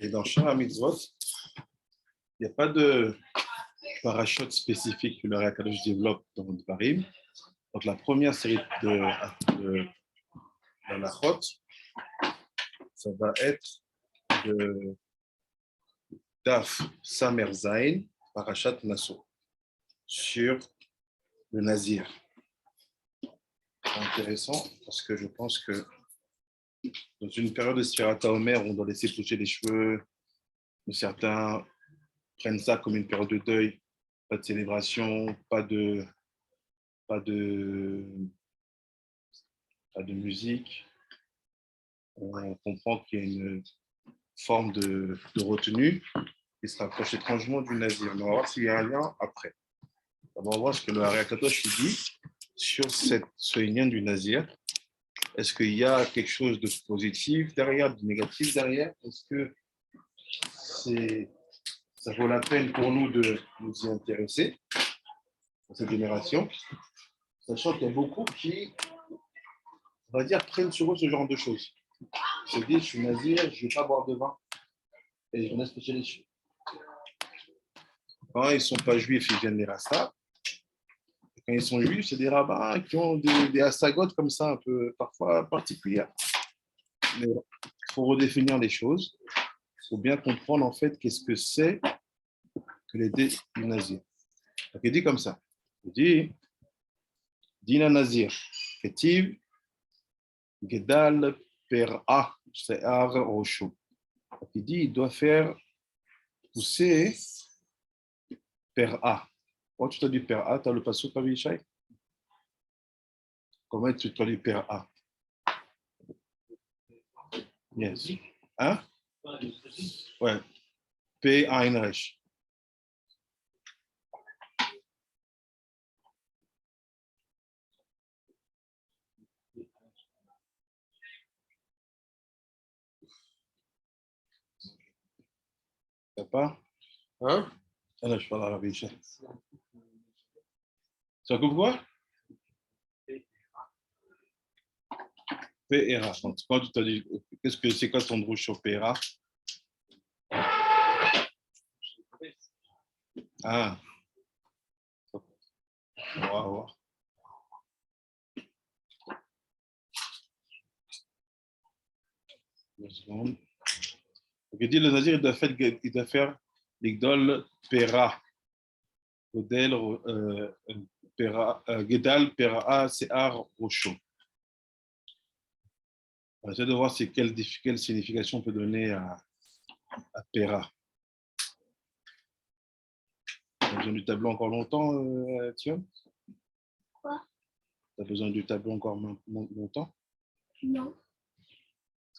Et dans Shaar HiMitsvot, il n'y a pas de parachute spécifique que le Kadosh développe dans le Parim. Donc la première série de la chot, ça va être de Daf Samer Zain, Parashat Nasso, sur le Nazir. C'est intéressant parce que je pense que dans une période de Sfirata Omer, on doit laisser pousser les cheveux, certains prennent ça comme une période de deuil, pas de célébration, pas de musique. On comprend qu'il y a une forme de retenue qui se rapproche étrangement du nazir. Mais on va voir s'il y a un lien après. On va voir ce que le Hari Akadosh dit sur ce lien du nazir. Est-ce qu'il y a quelque chose de positif derrière, de négatif derrière? Est-ce que ça vaut la peine pour nous de nous y intéresser dans cette génération, sachant qu'il y a beaucoup qui, on va dire, prennent sur eux ce genre de choses. Ils se disent, je suis nazir, je ne vais pas boire de vin et je laisse pêcher les cheveux. Quand ils ne sont pas juifs, ils viennent des rastas. Quand ils sont juifs, c'est des rabbins qui ont des assagotes comme ça, un peu parfois particulières. Mais il faut redéfinir les choses. Il faut bien comprendre en fait qu'est-ce que c'est que l'idée du nazir. Donc il dit comme ça. Il dit Dina Nazir, Ketiv, Gedal, Per'a, She'ar Rosho. Il dit il doit faire pousser Per'a. Quand tu traduis Per'a, tu as le passage par Vishai. Comment tu traduis Per'a? Yes. Hein? Ouais. P-A-N-R-H. T'as pas? Hein? Ah non, je parle arabe. Ça coupe quoi? P-R-A. Quand tu t'as dit, c'est quoi ton drouche sur P-R-A? Ah. On va voir. Une seconde. Donc, il dit le nazir, il doit faire l'igdol Pera. Godel, Gedal, Pera, Se'ar, Rocho. On va essayer de voir quelle signification on peut donner à Pera. Tu as besoin du tableau encore longtemps, Thion? Quoi? Tu as besoin du tableau encore longtemps? Non.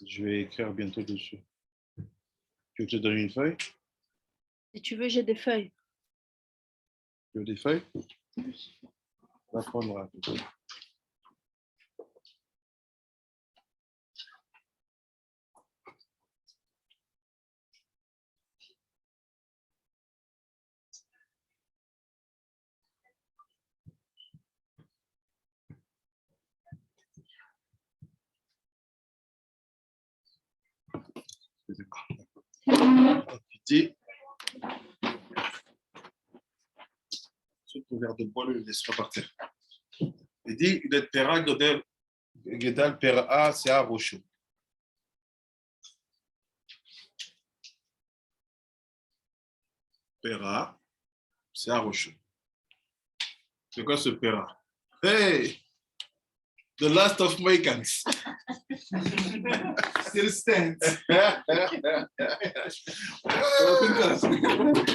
Je vais écrire bientôt dessus. Tu veux que je te donne une feuille? Si tu veux, j'ai des feuilles. Tu veux des feuilles? On va prendre rapidement. Petit. Ensuite, le verre de bois, le laisse repartir. Il dit, il est Pera, Gedal, Pera, Se'ar, Rocho. Pera, Se'ar, Rocho. C'est quoi ce Pera? Hey! The last of Mohicans. Still stands.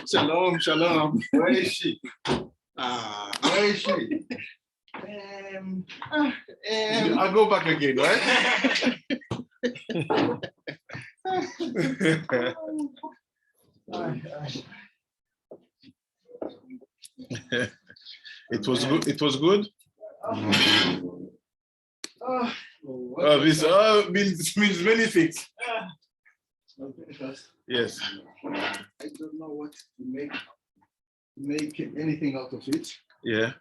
Shalom, shalom. Where is she? Where is she? I'll go back again, right? It was good. It was good. This means many things. Yes. I don't know what to make anything out of it. Yeah.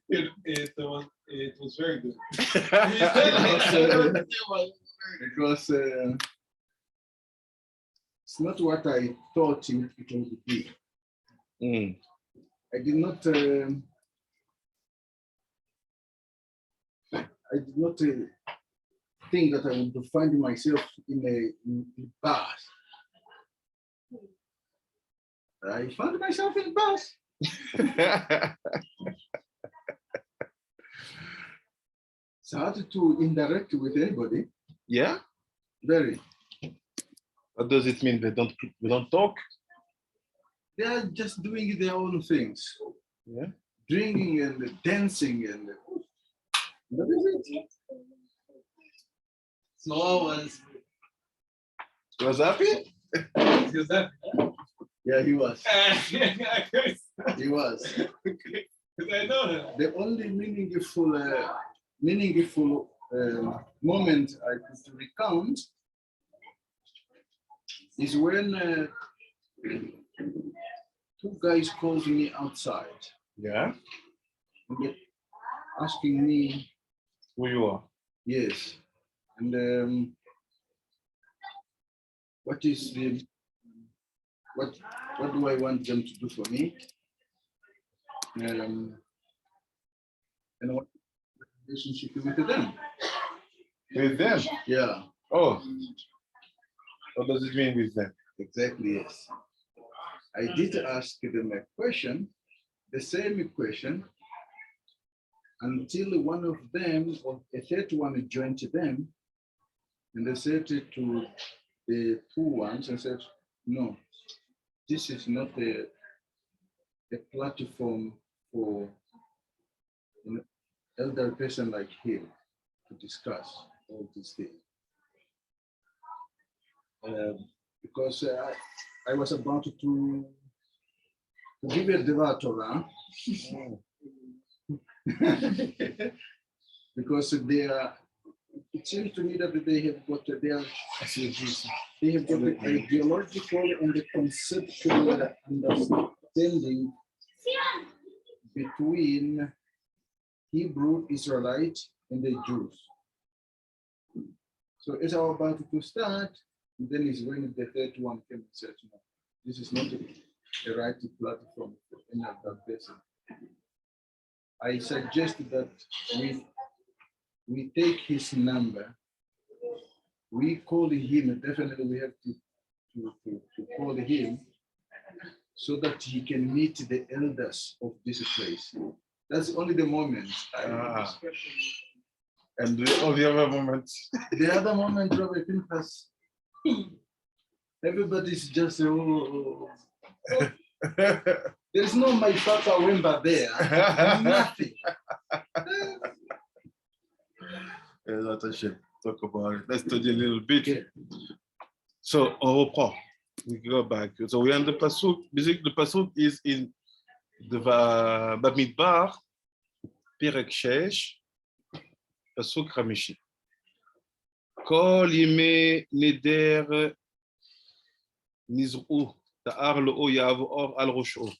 It was very good. It was it's not what I thought it would be. Mm. I did not think that I would find myself in a bus. I found myself in a bus. It's hard to interact with anybody. Yeah? Very. What does it mean? They don't talk? They are just doing their own things. Yeah. Drinking and dancing and that is it. So I was happy? he was happy. Yeah, he was. Because He was. I know him. The only meaningful moment I could recount is when two guys called me outside Yeah. and they're asking me, Who you are? yes, and what do I want them to do for me? And what relationship with them? With them? Yeah, Oh. What does it mean with them? exactly, yes. I did ask them a question, the same question, until one of them, or a third one, joined them, and they said to the two ones, and said, no, this is not a platform for an elder person like him to discuss all these things. Because I was about to give a devatora. Because it seems to me that they have got the ideological and the conceptual understanding between Hebrew Israelite and the Jews. So as I was about to start, then is when the third one came and said, no, this is not a right platform for any other person. I suggest that we take his number, we call him, definitely we have to call him so that he can meet the elders of this place. That's only the moment. And all the other moments? The other moment, Robert, I think that's everybody's just, there's no my Papa Wemba there, nothing. Talk about it. Let's study a little bit. Okay. So, on reprend. We go back. So, we are in the Pasuk. Basically, the Pasuk is in the Bamidbar, Perek Shesh, Pasuk Hamishi. Kol yime neder nizru ta'ar lo yavor al rosho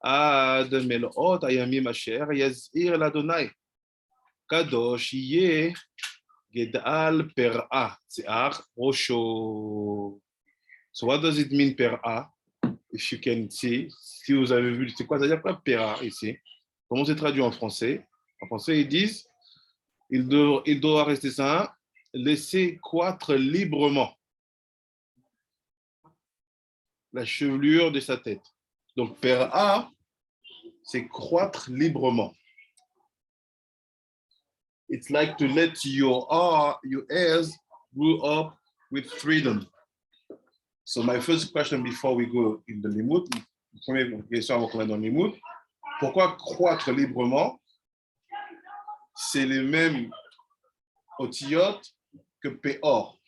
ad melot ayamim asher yazir l'Adonai kadosh yeh gedal per'a tze'ar rosho. So what does it mean per'a? If you can see, si vous avez vu, c'est quoi ça veut dire quoi per'a ici? Comment c'est traduit en français? En français ils disent il doit rester saint, laisser croître librement la chevelure de sa tête. Donc, per'a, c'est croître librement. It's like to let your hairs grow up with freedom. So, my first question before we go in the limud, première question avant qu'on aille dans le limud, pourquoi croître librement? C'est les mêmes otiotes que Peor.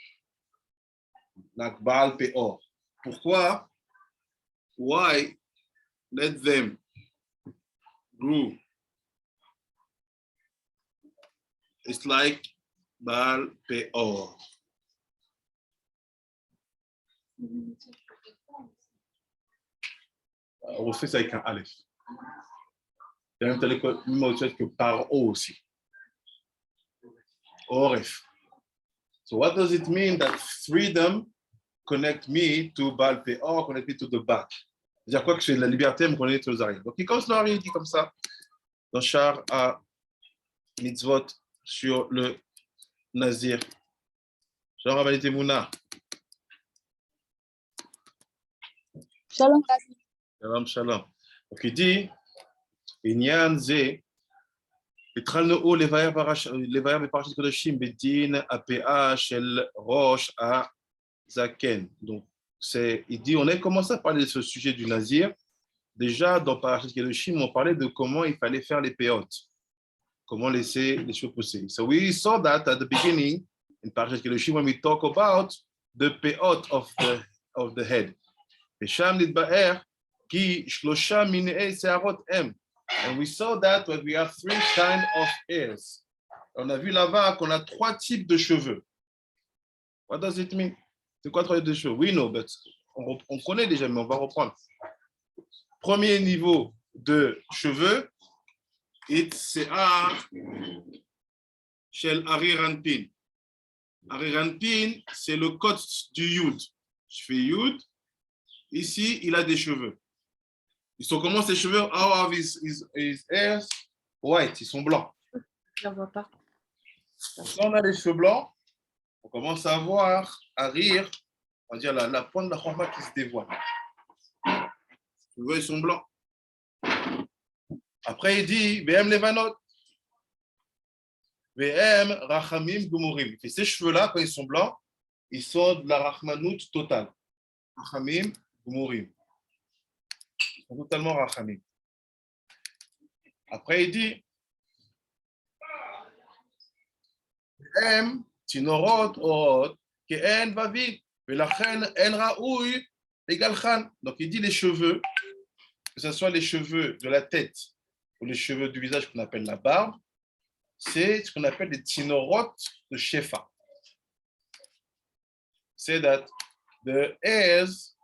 Like Baal Peor. Pourquoi? Why let them grow? It's like Baal Peor. On refait ça avec un Aleph. Il y a même autre que par O aussi. Oref. So what does it mean that freedom connect me to Baal Peor, connect me to the back. C'est-à-dire quoi que j'ai la liberté de me connecter aux arrières. Donc, il commence il dit comme ça, dans Shaar HiMitsvot, sur le Nazir. Jean Ravanité Mouna. Shalom. Shalom, shalom. Donc, il dit, Inyan Ze, התחלנו לבאר בפרשת קודשים בדין הפאה של ראש הזקן. Donc, il dit, on a commencé à parler de ce sujet du Nazir. Déjà, dans Parashat Kedoshim, on parlait de comment il fallait faire les péotes, comment laisser les cheveux pousser. So we saw that at the beginning in Parashat Kedoshim when we talk about the peot of the head. ושם נתבאר כי 3 מיני שערות הם. And we saw that when we have 3 kinds of hairs. On a vu là-bas qu'on a 3 types de cheveux. What does it mean? C'est quoi 3 types de cheveux? We know, but on connaît déjà, mais on va reprendre. Premier niveau de cheveux, c'est chez Ariranpin. Ariranpin, c'est le code du Yud. Je fais Yud. Ici, il a des cheveux. Ils sont comment ces cheveux? How are his hairs? White, ils sont blancs. Je ne vois pas. Quand on a des cheveux blancs, on commence à voir, à rire, on va dire la pointe de la chorma qui se dévoile. Les cheveux, ils sont blancs. Après, il dit, VM Levanot, VM Rachamim Gumurim. Et ces cheveux-là, quand ils sont blancs, ils sont de la Rachmanout totale. Rachamim Gumurim. Ils sont totalement Rachamim. Après, il dit, VM Tinorot Orot, Ke'en Vavim, Velachen En Raoui, Egalchan. Donc, il dit les cheveux, que ce soit les cheveux de la tête ou les cheveux du visage qu'on appelle la barbe, c'est ce qu'on appelle des tinorot de Shefa. C'est that the hairs,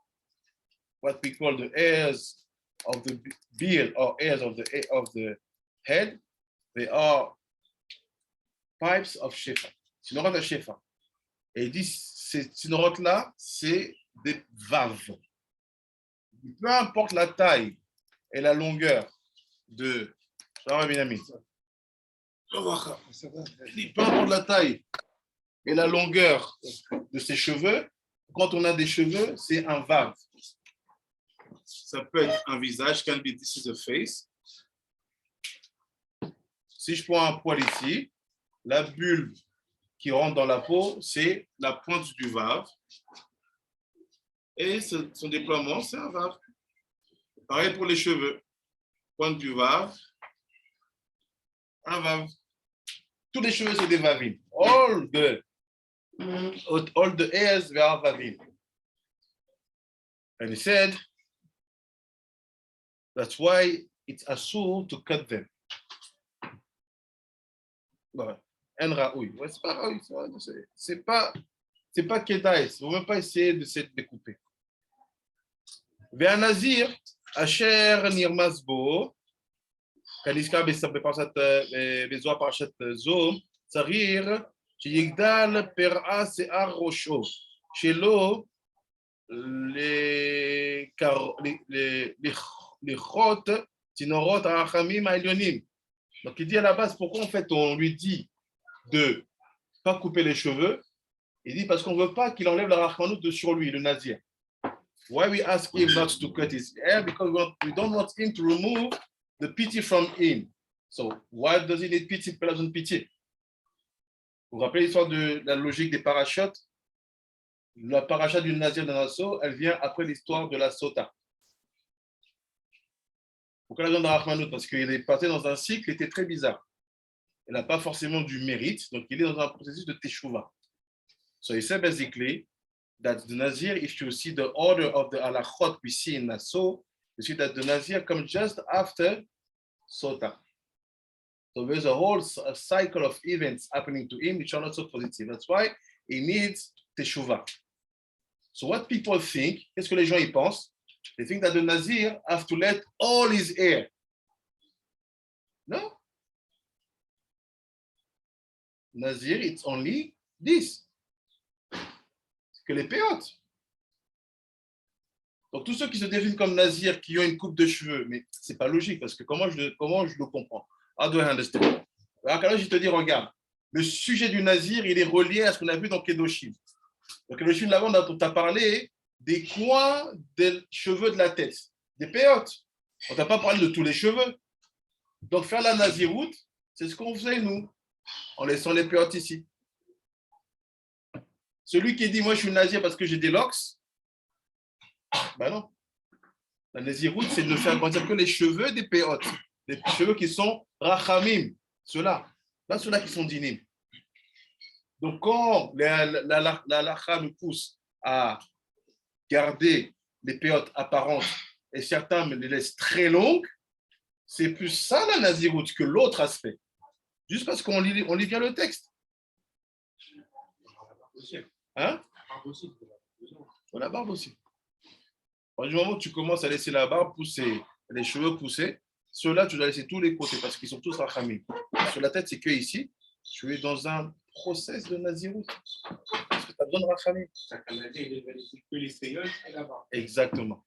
what we call the hairs of the beard or hairs of the head, they are pipes of Shefa. Tinorot de Shefa. Et il dit, ces tinorotes-là, c'est des vaves. Peu importe la taille et la longueur de Shaar Benjamin. Peu importe la taille et la longueur de ses cheveux, quand on a des cheveux, c'est un vave. Ça peut être un visage, can be this is a face. Si je prends un poil ici, la bulbe qui rentre dans la peau, c'est la pointe du vave. Et son déploiement, c'est un vave. Pareil pour les cheveux. Pointe du vave, un vave. Tous les cheveux, c'est des vavines. All the hairs were vavines. And he said, that's why it's asur to cut them. Voilà. En raoui. Ouais, c'est pas raoui, c'est pas kedaïs. Il ne faut même pas essayer de se découper. והנזיר אשר נרמז בו, כנזכר בזוהר פרשת זו, צריך שיגדל פרעה שיער ראשו, שלא לכרות צינורות הרחמים העליונים. Donc il dit à la base, pourquoi en fait on lui dit de ne pas couper les cheveux? Il dit parce qu'on ne veut pas qu'il enlève la rachmanout de sur lui, le nazir. Why we ask him not to cut his hair? Because we don't want him to remove the pity from him. So why does he need pity? Because he doesn't pity. Vous vous rappelez l'histoire de la logique des parachutes? La paracha du Nazir de Nasso, elle vient après l'histoire de la Sota. Pourquoi la viande de Rahmanout? Parce qu'il est passé dans un cycle qui était très bizarre. Il n'a pas forcément du mérite, donc il est dans un processus de teshuva. So he said basically that the Nazir, if you see the order of the halachot we see in Nasso, you see that the Nazir comes just after Sota. So there's a whole cycle of events happening to him which are not so positive. That's why he needs teshuva. So what people think, qu'est-ce que les gens y pensent? They think that the Nazir have to let all his hair. No. Nazir, it's only this. Que les péotes. Donc, tous ceux qui se définissent comme Nazir, qui ont une coupe de cheveux, mais ce n'est pas logique, parce que comment je le comprends? How do I understand? Alors, quand je te dis, regarde, le sujet du Nazir, il est relié à ce qu'on a vu dans Kedoshim. Donc, Kedoshim, là-bas, on t'a parlé des coins des cheveux de la tête, des péotes. On ne t'a pas parlé de tous les cheveux. Donc, faire la Naziroute, c'est ce qu'on faisait, nous, en laissant les péotes ici. Celui qui dit, moi, je suis Nazir parce que j'ai des locks, ben non. La Naziroute, c'est de ne faire grandir que les cheveux des péotes, les cheveux qui sont rachamim, ceux-là, pas ceux-là qui sont dinim. Donc, quand la lacha nous pousse à garder les péotes apparentes et certains me les laissent très longues, c'est plus ça la Naziroute que l'autre aspect. Juste parce qu'on lit bien le texte. Hein? Pour la barbe aussi. Du moment où tu commences à laisser la barbe pousser, les cheveux pousser, ceux-là, tu dois laisser tous les côtés parce qu'ils sont tous rachamim. Sur la tête, c'est que ici, tu es dans un process de Naziroute. Parce que tu as besoin de rachamim. Que les séances et la barbe. Exactement.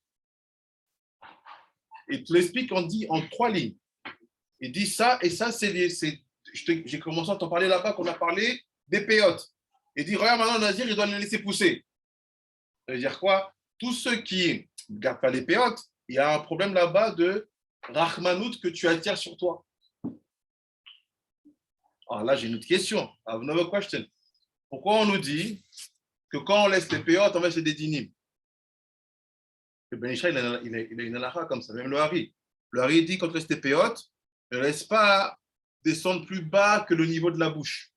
Et tu l'expliques, on dit en 3 lignes. Il dit ça, et ça, j'ai commencé à t'en parler là-bas, qu'on a parlé des péotes. Il dit, regarde maintenant, Nazir, il doit les laisser pousser. Ça veut dire quoi? Tous ceux qui ne gardent pas les péotes, il y a un problème là-bas de Rahmanout que tu attires sur toi. Alors là, j'ai une autre question. Another question. Pourquoi on nous dit que quand on laisse les péotes, en fait, c'est des dinim? Le Ben Ishra, il a une halakha comme ça, même le Hari. Le Hari dit, quand on laisse les péotes, ne laisse pas descendre plus bas que le niveau de la bouche.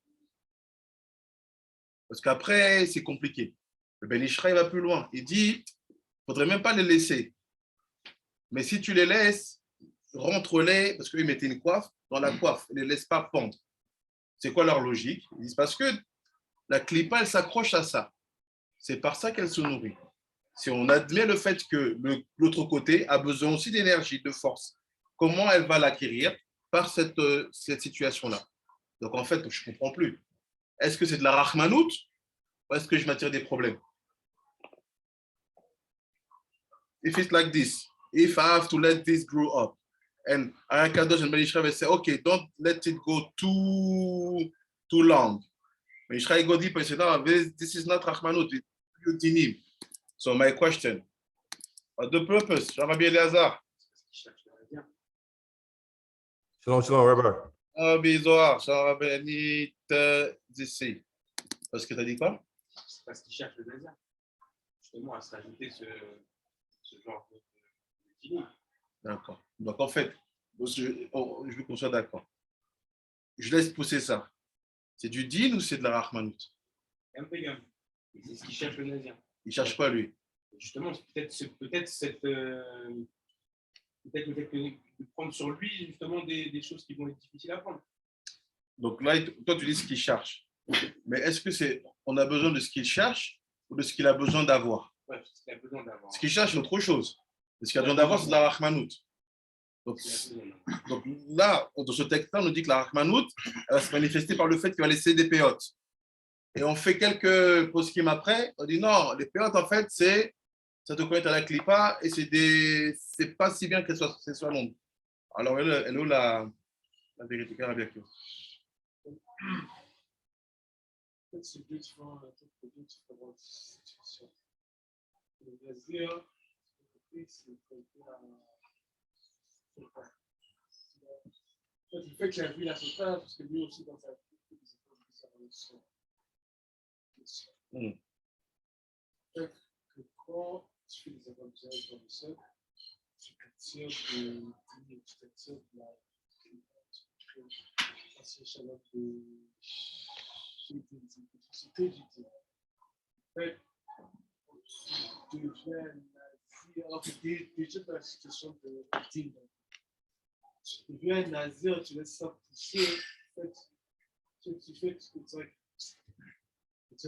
Parce qu'après, c'est compliqué. Le Ben Ishra, il va plus loin. Il dit, il ne faudrait même pas les laisser. Mais si tu les laisses, rentre-les, parce qu'ils mettaient une coiffe, dans la coiffe, ne les laisse pas pendre. C'est quoi leur logique? Ils disent parce que la clipa, elle s'accroche à ça. C'est par ça qu'elle se nourrit. Si on admet le fait que l'autre côté a besoin aussi d'énergie, de force, comment elle va l'acquérir? Par cette situation-là. Donc en fait, je ne comprends plus. Est-ce que c'est de la rahmanout ou est-ce que je m'attire des problèmes? If it's like this, if I have to let this grow up, and Kadosh and Ben Ishra will say, okay, don't let it go too long. Ben Ishra go deeper and say, no, this is not rahmanout, it's dinim. So my question, what's the purpose? Rabbi Eliezer. Shalom, shalom, Rabbi. Rabbi Zohar, Rabbi Anit, d'ici. Parce que tu as dit quoi? C'est parce qu'ils cherchent le désert. Justement, à se rajouter ce genre de dinim. D'accord. Donc en fait, je veux qu'on soit d'accord. Je laisse pousser ça. C'est du din ou c'est de la rahmanout? Un peu yum. C'est ce qu'ils cherchent le nazir. Il ne cherche pas lui. Justement, peut-être de prendre sur lui justement des choses qui vont être difficiles à prendre. Donc là, toi, tu dis ce qu'il cherche. Mais est-ce que on a besoin de ce qu'il cherche ou de ce qu'il a besoin d'avoir? Ouais, ce qu'il a besoin d'avoir. Ce qu'il cherche, c'est autre chose. Ce qu'il a besoin d'avoir, c'est de la rahmanout. Donc là, dans ce texte-là, on nous dit que la rahmanout, elle va se manifester par le fait qu'il va laisser des péotes. Et on fait quelques poskim après, on dit non, les péotes, en fait, ça te connecte à la clipa et c'est pas si bien qu'elle soit longue. Alors, elle est où la vérité? C'est différent situation. Le nazir, il fait qu'il a vu la chauffeur, parce que lui aussi, dans sa vie, il fait que quand tu fais des apprentissages dans le sol, tu t'attires de la chaleur de société du Dieu. En fait, tu deviens nazir, alors que déjà dans la situation de digne. Tu deviens nazir, tu laisses ça pousser, en fait, tu fais ce que tu sais. It's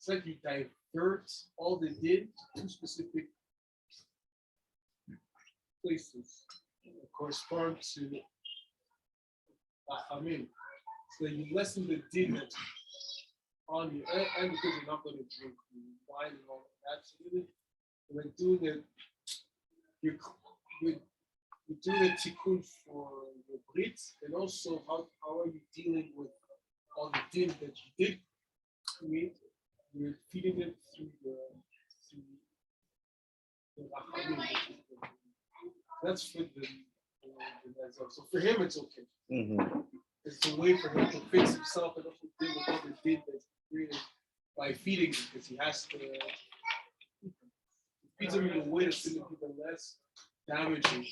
like you divert all the din to two specific places that correspond to Amin. So you lessen the din on you, and because you're not going to drink wine and all that, absolutely. we're doing it. You're doing a tikkun for your Brit, and also how are you dealing with all the din that you did create? You're feeding it through the rachamim. That's for the Nazir. So for him, it's okay. It's a way for him to fix himself and also deal with all the din that he created by feeding him, because he has to feed him in a way that's going to be the less damaging,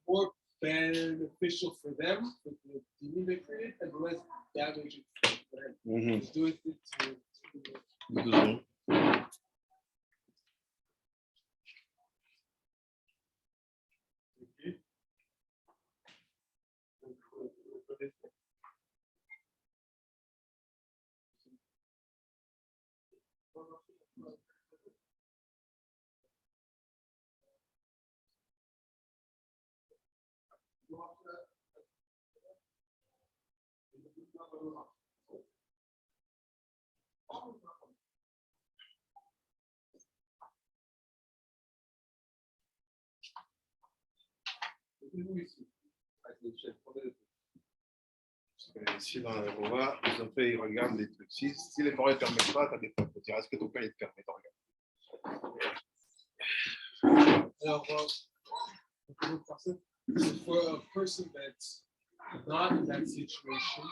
more beneficial for them, with the din they created, and less damaging for him. He's doing it to Ici, dans la loi, ils ont fait, ils regardent les trucs. Si les parents ne permettent pas, tu as des fois, tu est-ce que ton père il te permet de regarder? Alors, for a person that's not in that situation,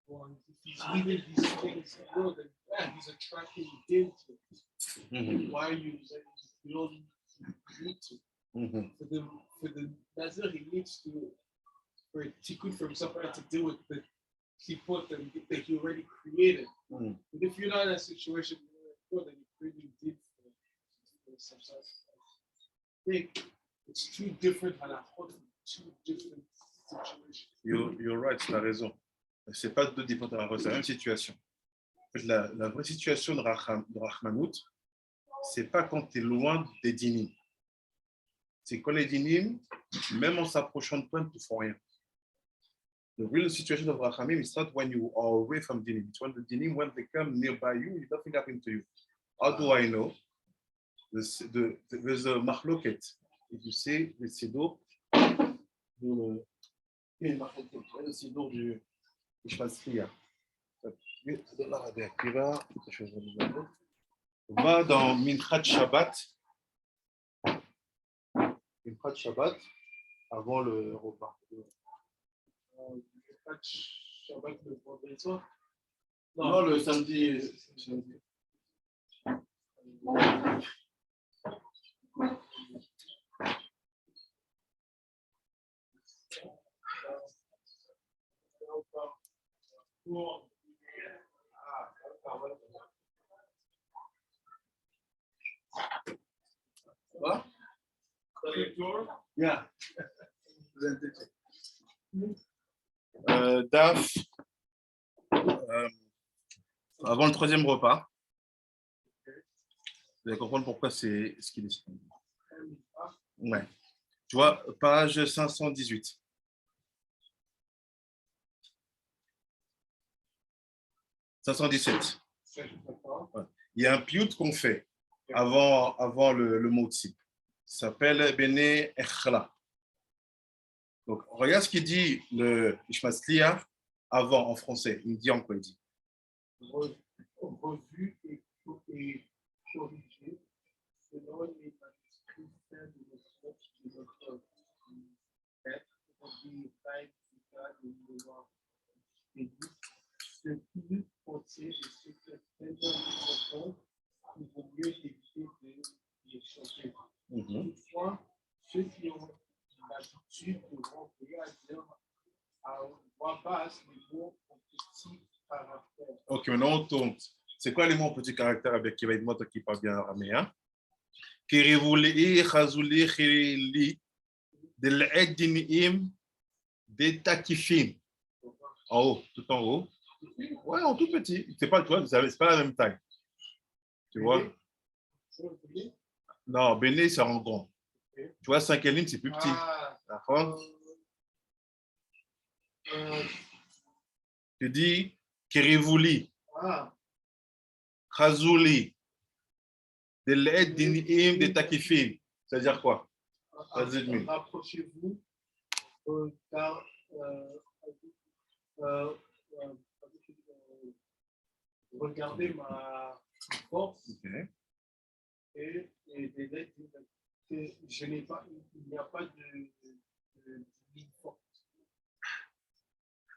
or if he's leaving these things in the world, then yeah, he's attracting din to it. Why are you don't need to? For the Nazir, he needs to, for a tikkun for himself, to deal with the sipot that he already created. But if you're not in that situation, then you're creating din for yourself. So I think it's two different halachot, two different situations. You're right, tu as raison. Ce n'est pas deux différentes halachot, c'est la même situation. La vraie situation de Rahmanout, ce n'est pas quand tu es loin des dinim. C'est quand les dinim, même en s'approchant de toi, ne te font rien. The real situation of Rachamim is not when you are away from dinim. It's when the dinim, when they come nearby you, nothing happens to you. How do I know? There's a machloket. If you say le siddur, le siddur du Shmasriya. Va dans Minchat Shabbat. Minchat Shabbat, avant le repas. Shabbat le vendredi soir? Non, le samedi. What? Yeah. DAF, avant le troisième repas. Vous allez comprendre pourquoi c'est ce qu'il est. Ouais. Tu vois, page 518. 517. Ouais. Il y a un piout qu'on fait avant le mot tzip. Ça s'appelle Bene Echla. Donc, regarde ce qu'il dit le Ishmasliya avant en français. Il dit en quoi il dit? Revu et corrigé selon les manuscrits saints de notre maître, ce qui contient de ce que tellement important, il vaut mieux éviter de les choquer. Toutefois, ceux qui ont l'habitude de rentrer à dire à voix basse les mots en petit caractère. Ok, maintenant on tourne. C'est quoi les mots en petit caractère avec qui va être moi qui parle bien araméen? Kirivuli, Khazuli, Khirili, Del Edinim, des Takifim. En haut, tout en haut. Ouais, en tout petit. C'est pas, tu vois, c'est pas la même taille. Tu vois? Non, Béné, c'est en grand. Tu vois, 5 lignes, c'est plus petit. D'accord? Tu dis Kirivuli, Khazuli, de l'aide d'inim, de takifin. C'est-à-dire quoi? Rapprochez-vous, car regardez ma force et des lettres que je n'ai pas, il n'y a pas de ligne forte.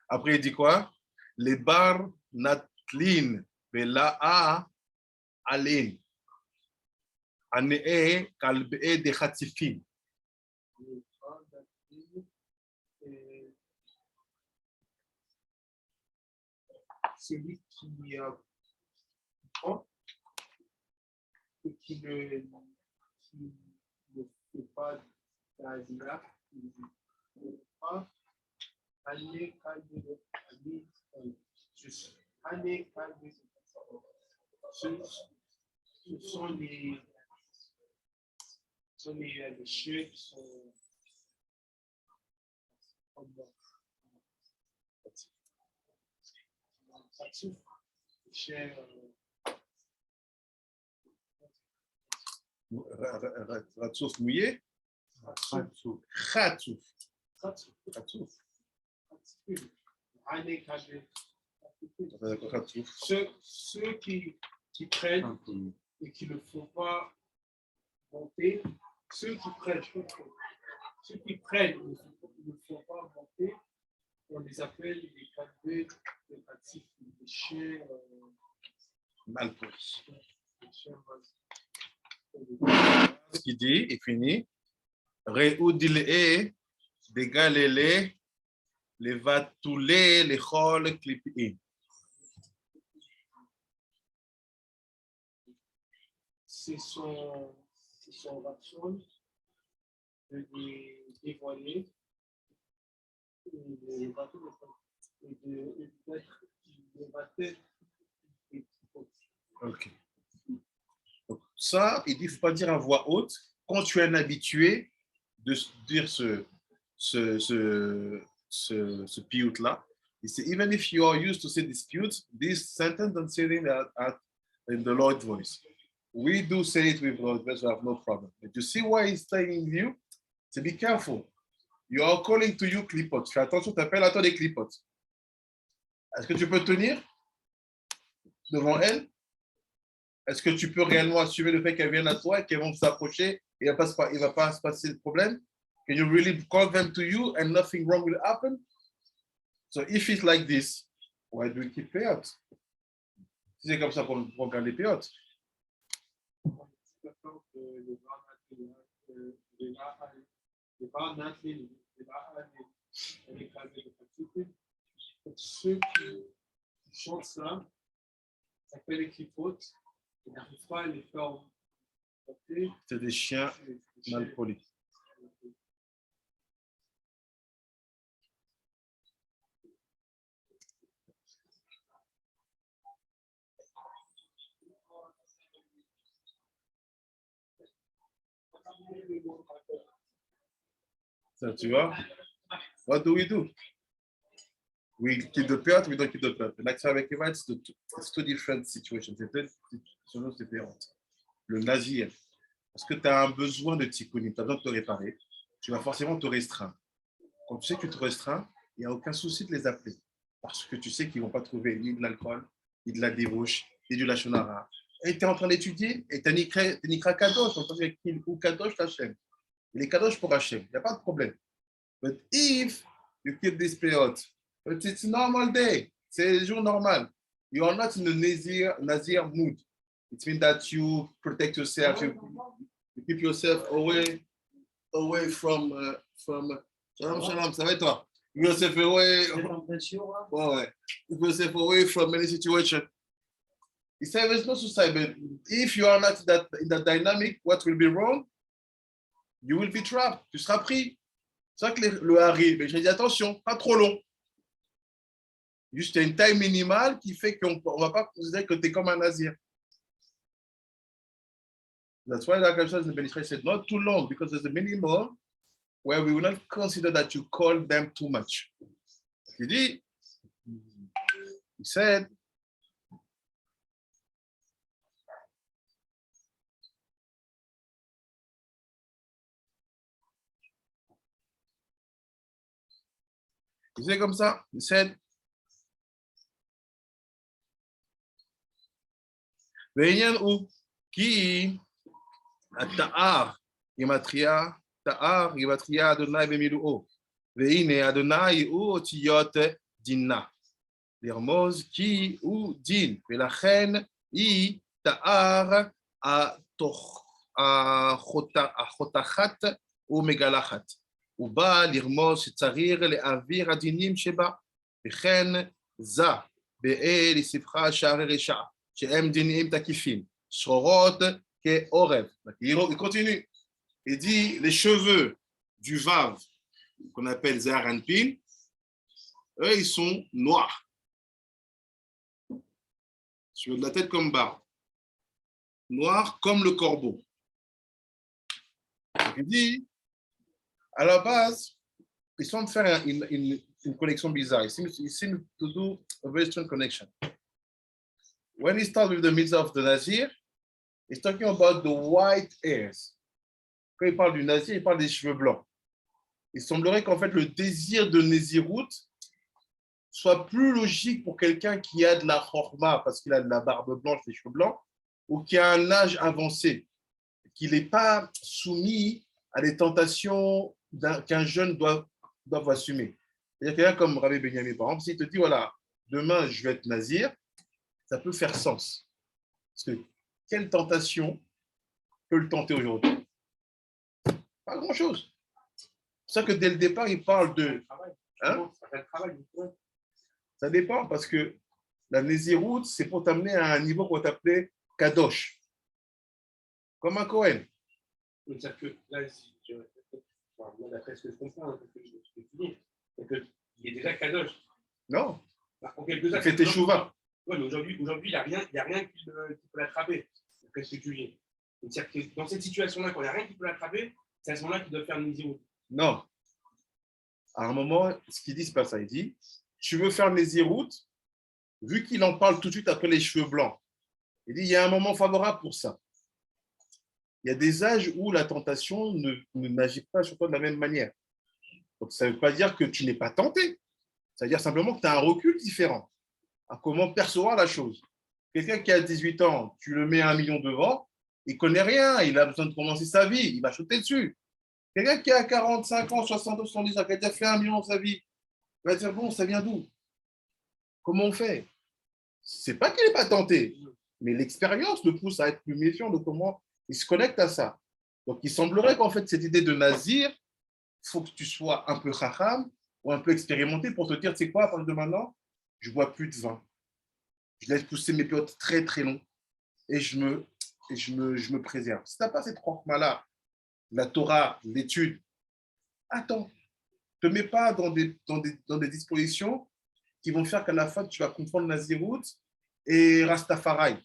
Après, il dit quoi? Les bar natlin, bela'a alin. Anee kalbe'e de khatifin. Celui qui prend et qui ne fait pas d'Asia, qui ne fait pas aller calmer ce sont les chiens qui sont Ratsouf mouillé? Ratsouf. Ceux qui prennent et qui ne font pas monter, ceux qui prennent et ne font pas monter, on les appelle les calvés, les actifs, les chiens Malpos. Ce qu'il dit, il finit. Re'udile, degalele, les vatulé, les chol, clipin. C'est son ration de les dévoiler et de battre et d'être Ok. Donc, ça, il dit, il ne faut pas dire à voix haute. Quand tu es un habitué de dire ce piyut-là, il dit, even if you are used to say dispute, this sentence don't say it in the Lord voice. We do say it with Lord voice, we have no problem. But you see why he's telling you? So be careful. You are calling to you clipot. Fais attention, tu appelles à toi des clipotes. Est-ce que tu peux tenir devant elle? Est-ce que tu peux réellement assumer le fait qu'elles viennent à toi et qu'elles vont s'approcher et il ne va pas se passer le problème? Can you really call them to you and nothing wrong will happen? So if it's like this, why do we keep payout? Si c'est comme ça qu'on garde les payouts. Ceux qui chantent ça s'appellent les clipotes. Ils n'arrivent pas à les faire monter. C'est des chiens mal polis. Ça, tu vois? What do we do? We keep the payout, we don't keep the payout. Like avec Eva, it's two different situations. C'est deux situations différentes. Le nazir, parce que tu as un besoin de tikkunim, tu as besoin de te réparer, tu vas forcément te restreindre. Quand tu sais que tu te restreins, il n'y a aucun souci de les appeler. Parce que tu sais qu'ils ne vont pas trouver ni de l'alcool, ni de la débauche, ni du lachonara. Et tu es en train d'étudier et tu as Nikra Kadosh, on peut dire ou Kadosh Hachem. Il est Kadosh pour Hachem, il n'y a pas de problème. But if you keep this period, it's a normal day, c'est un jour normal. You are not in the Nazir mood. It means that you protect yourself, you keep yourself away from Shalom, ça va et toi? You keep yourself away, ouais. You keep yourself away from any situation. He said there's no suicide, but if you are not in that dynamic, what will be wrong? You will be trapped. Tu seras pris. C'est ça que le hari, mais j'ai dit attention, pas trop long. Juste il y a une taille minimale qui fait qu'on ne va pas considérer que tu es comme un nazir. That's why the Benishai said not too long, because there's a minimum where we will not consider that you call them too much. He said, C'est comme ça. C'est בעניין הוא כי התאר גימטריה אדוני במילואו, והנה אדוני הוא אותיות דינה, לרמוז כי הוא דין, ולכן היא תאר החותכת ומגלחת, הוא בא לרמוז שצריך להעביר הדינים שבה, וכן זה באה לספחה שערי רשע, שהם דינים תקיפים, שחורות כעורב. Il continue. Il dit les cheveux du Vav, qu'on appelle Zahar Anpin, eux, ils sont noirs. Sur de la tête comme barbe. Noir comme le corbeau. Il dit, à la base, ils sont de faire une connexion bizarre. Ils seem to do a very strange connection. When he starts with the mitzvah of the Nazir, he's talking about the white hairs. Quand il parle du Nazir, il parle des cheveux blancs. Il semblerait qu'en fait, le désir de Nézirout soit plus logique pour quelqu'un qui a de la chorma, parce qu'il a de la barbe blanche, des cheveux blancs, ou qui a un âge avancé, qu'il n'est pas soumis à des tentations qu'un jeune doit assumer. C'est-à-dire quelqu'un comme Rabbi Benyamin, par exemple, s'il te dit, voilà, demain, je vais être Nazir, ça peut faire sens. Parce que quelle tentation peut le tenter aujourd'hui? Pas grand-chose. C'est ça que dès le départ, il parle de... Hein? Ça dépend, parce que la Nézirout, c'est pour t'amener à un niveau qu'on t'appelait Kadosh. Comme un Kohen. C'est-à-dire que là, d'après ce que je comprends, c'est qu'il est déjà Kadosh. Non. En quelque sorte, il fait Teshuvah. Oui, mais aujourd'hui, il n'y a rien qui peut l'attraper, d'après ce que tu dis. C'est-à-dire que dans cette situation-là, quand il n'y a rien qui peut l'attraper, c'est à ce moment-là qu'il doit faire une Nézirout. Non. À un moment, ce qu'il dit, c'est pas ça. Il dit, tu veux faire Nézirout, vu qu'il en parle tout de suite après les cheveux blancs. Il dit, il y a un moment favorable pour ça. Il y a des âges où la tentation ne n'agit pas sur toi de la même manière. Donc, ça ne veut pas dire que tu n'es pas tenté. Ça veut dire simplement que tu as un recul différent à comment percevoir la chose. Quelqu'un qui a 18 ans, tu le mets 1 million devant, il ne connaît rien, il a besoin de commencer sa vie, il va sauter dessus. Quelqu'un qui a 45 ans, 60 ans, 70 ans, qui a déjà fait 1 million dans sa vie, il va dire, bon, ça vient d'où? Comment on fait? Ce n'est pas qu'il n'est pas tenté, mais l'expérience le pousse à être plus méfiant de comment il se connecte à ça. Donc, il semblerait qu'en fait, cette idée de Nazir, il faut que tu sois un peu chacham ou un peu expérimenté pour te dire, tu sais quoi, à partir de maintenant, je ne bois plus de vin. Je laisse pousser mes périodes très, très longs et je me préserve. Si tu n'as pas cette chorma-là, la Torah, l'étude, attends, ne te mets pas dans des dispositions qui vont faire qu'à la fin, tu vas confondre Nazirout et Rastafari.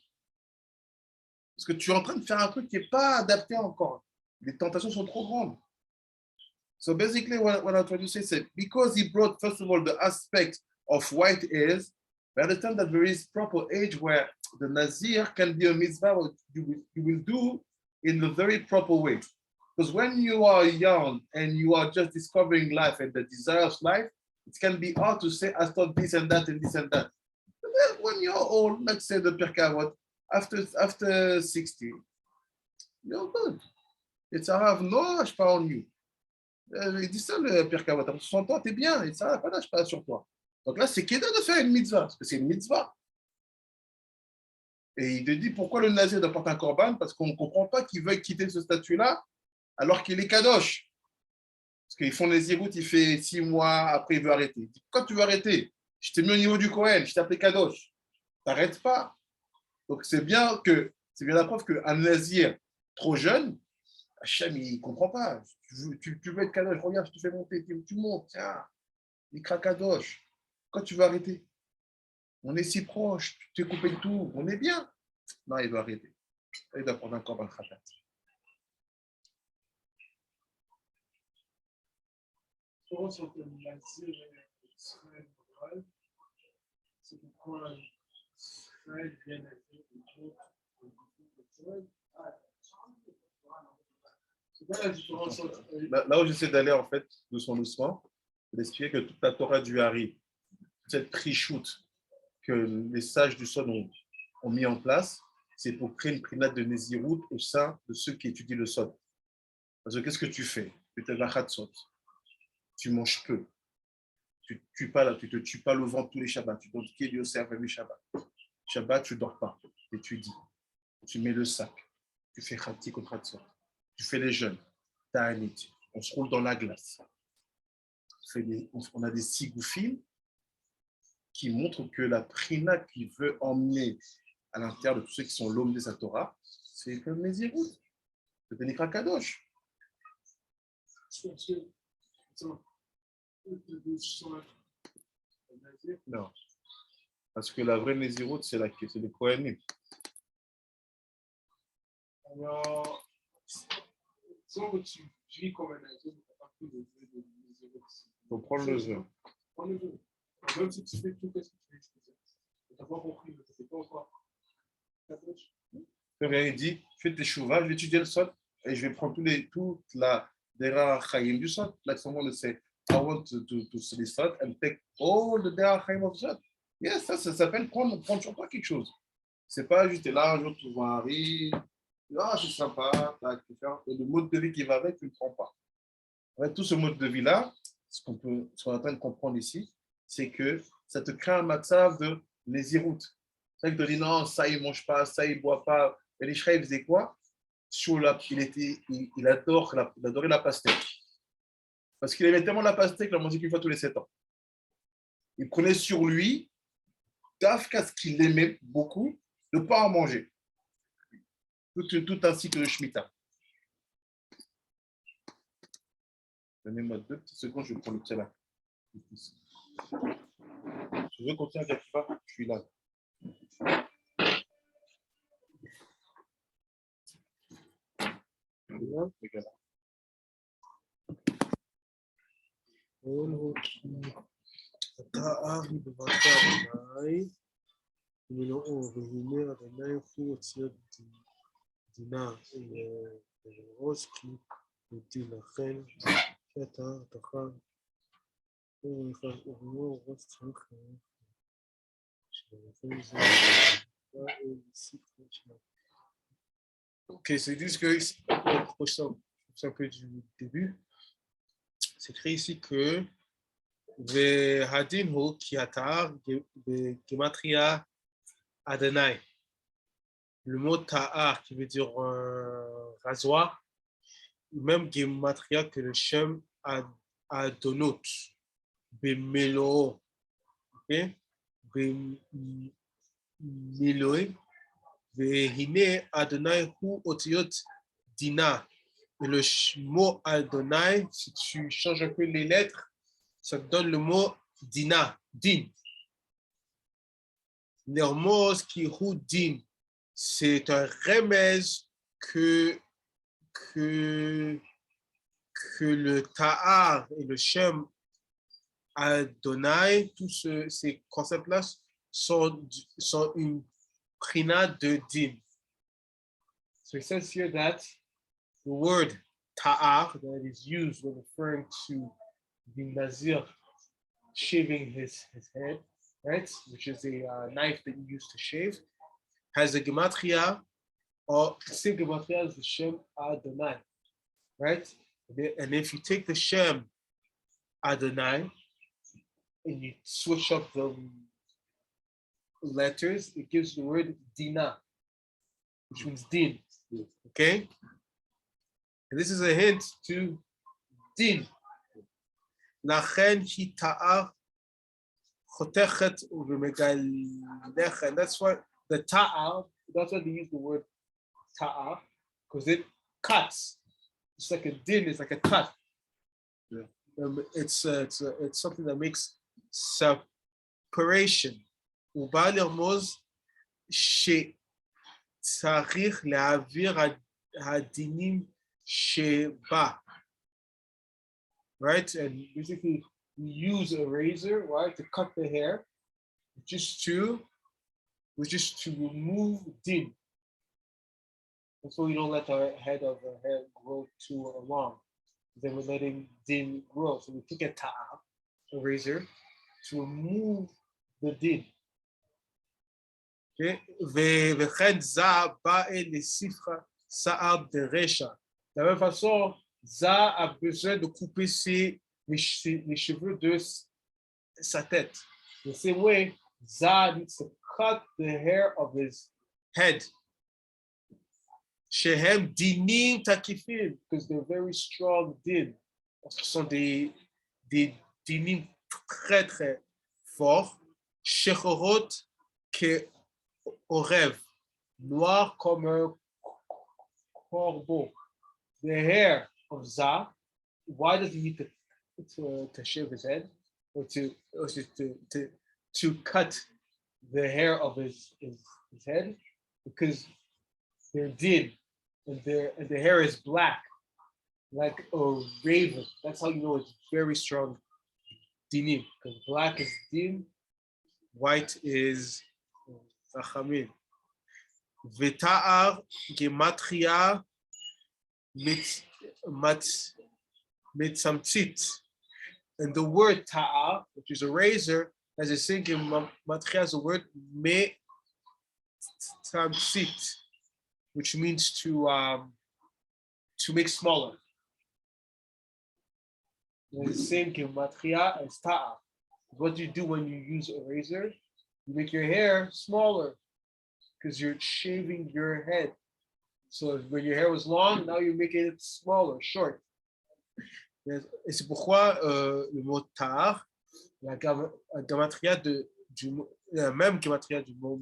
Parce que tu es en train de faire un truc qui n'est pas adapté encore. Les tentations sont trop grandes. So basically, what I'm trying to say is because he brought, first of all, the aspect of white hairs, we understand that there is proper age where the Nazir can be a mitzvah you will do in the very proper way. Because when you are young and you are just discovering life and the desire of life, it can be hard to say, I start this and that and this and that. But then when you're old, let's say the Pirkavot, after 60, you're good. It's I have no ashpa on you. Il dit ça, le Pirkavot. Après 60 ans, t'es bien. Et ça n'a pas d'ashpa sur toi. Donc là, c'est qu'aider de faire une mitzvah, parce que c'est une mitzvah. Et il te dit pourquoi le Nazir doit porter un korban, parce qu'on ne comprend pas qu'il veuille quitter ce statut-là alors qu'il est kadosh. Parce qu'ils font les Nazirout, il fait 6 mois, après il veut arrêter. Il dit, pourquoi tu veux arrêter? Je t'ai mis au niveau du Kohen, je t'ai appelé kadosh. T'arrêtes pas. Donc c'est bien la preuve qu'un Nazir trop jeune, Hachem, il ne comprend pas. Tu veux être kadosh, regarde, je te fais monter, tu montes, tiens, il craque kadosh. Quand tu veux arrêter? On est si proche, tu t'es coupé de tout, on est bien. Non, il doit arrêter. Il doit prendre un korban khatat. C'est pourquoi Israël vient d'être c'est quoi la différence entre... Là où j'essaie d'aller, en fait, doucement, d'expliquer que toute la Torah du Hari, cette trichoute que les sages du Sod ont mis en place, c'est pour créer une prinade de Nézirut au sein de ceux qui étudient le Sod. Parce que qu'est-ce que tu fais? Tu te Sod. Tu manges peu. Tu te tues pas le ventre tous les Shabbats. Tu dois quitter Dieu serve les Shabbats. Shabbat, tu ne dors pas. Étudie. Tu mets le sac. Tu fais Khati contre Sod. Tu fais les jeûnes. Ta'anit. On se roule dans la glace. On a des sigoufim qui montrent que la prina qui veut emmener à l'intérieur de tous ceux qui sont l'homme des Torah, c'est comme les Zirut. C'est des Kadosh. Non. Parce que la vraie Nézirut, c'est le Kohanim. Alors, disons que tu vis comme un Nazir, tu n'as pas pris le vœu de Nazir. Il faut prendre le vœu. Prends le vœu. Même si tu fais tout, qu'est-ce que tu fais? Tu n'as pas compris, tu ne fais pas encore. Il dit, fais tes chouvas, je vais étudier le Sod et je vais prendre toute la Dera Chaim du Sod. Like someone will say, I want to study Sod and take all the Dera Chaim of Sod. Yes, ça s'appelle prendre sur toi quelque chose. C'est pas juste là, un jour tu vois un riz, ah c'est sympa, et le mode de vie qui va avec, tu ne le prends pas. En fait, tout ce mode de vie-là, ce qu'on est en train de comprendre ici, c'est que ça te crée un matzav de Nézirut. C'est vrai que tu dis non, ça il ne mange pas, ça il ne boit pas. Et les Shreï faisaient quoi? Il adorait la pastèque. Parce qu'il aimait tellement la pastèque qu'il en mangeait qu'une fois tous les 7 ans. Il prenait sur lui, d'Afka, ce qu'il aimait beaucoup, de ne pas en manger. Tout un cycle de Shemitah. Donnez-moi 2 petites secondes, je vais prendre le pied là. Je veux continuer avec toi, je suis là. Regarde. אתה ארי בברכת אדוני, ומלואו, והנה אדוני הוא הוציא דינה ראש כי יהודי לכן, שאתה תאכל, ובנו ראש צריך שלכן זה Ok, c'est juste que, c'est un peu du début, c'est écrit ici que והדין הוא כי התאר בגימטריה אדוני. Le mot ta'ar qui veut dire rasoir, même gematria que le shem adonot, bemelo, ok, bemeloé, vehine adonai hu otiot dina. Et le mot adonai, si tu changes un peu les lettres, ça te donne le mot dina, din. L'hermos qui hu din, c'est un remèze que le ta'ar et le shem Adonai, tous ces concepts-là sont une prina de din. So it says here that the word ta'ar that is used when referring to the Nazir shaving his head, right, which is a knife that you use to shave, has a gematria, or same gematria as the Shem Adonai, right? And if you take the Shem Adonai and you switch up the letters, it gives the word Dina, which means din, okay? And this is a hint to din. Lachen hi ta'ar chotechet u'megalechet. And that's why the ta'ar, that's why they use the word ta'ar, because it cuts. It's like a din, it's like a cut. Yeah. It's something that makes separation. ובא לרמוז שצריך להעביר הדינים שבה. Right? And basically, we use a razor, right, to cut the hair, just to remove din. And so we don't let our head of the hair grow too long. Then we're letting din grow. So we take a ta'ah, a razor to remove the din. Okay? וכן זה בא לספר שיער דרשע. De la même façon, Za a besoin de couper les cheveux de sa tête. The same way, Za needs to cut the hair of his head. Shehem dinim takifim, because they're very strong din. Ce sont des dinim très très forts. Shechorot ke orev, noir comme un corbeau. The hair of Za, why does he need to shave his head or to cut the hair of his head? Because they're din and the hair is black, like a raven. That's how you know it's very strong dinim, because black is din, white is rachamim. V'ta'ar gematria mitzamtzit, and the word ta'a, which is a razor, as I think in matria is the word mitzamtzit, which means to make smaller. And the same gematria as ta'a. What do you do when you use a razor? You make your hair smaller because you're shaving your head. So when your hair was long, now you're making it smaller, short. Et c'est pourquoi le mot tar, la gamatria la même gamatria du mot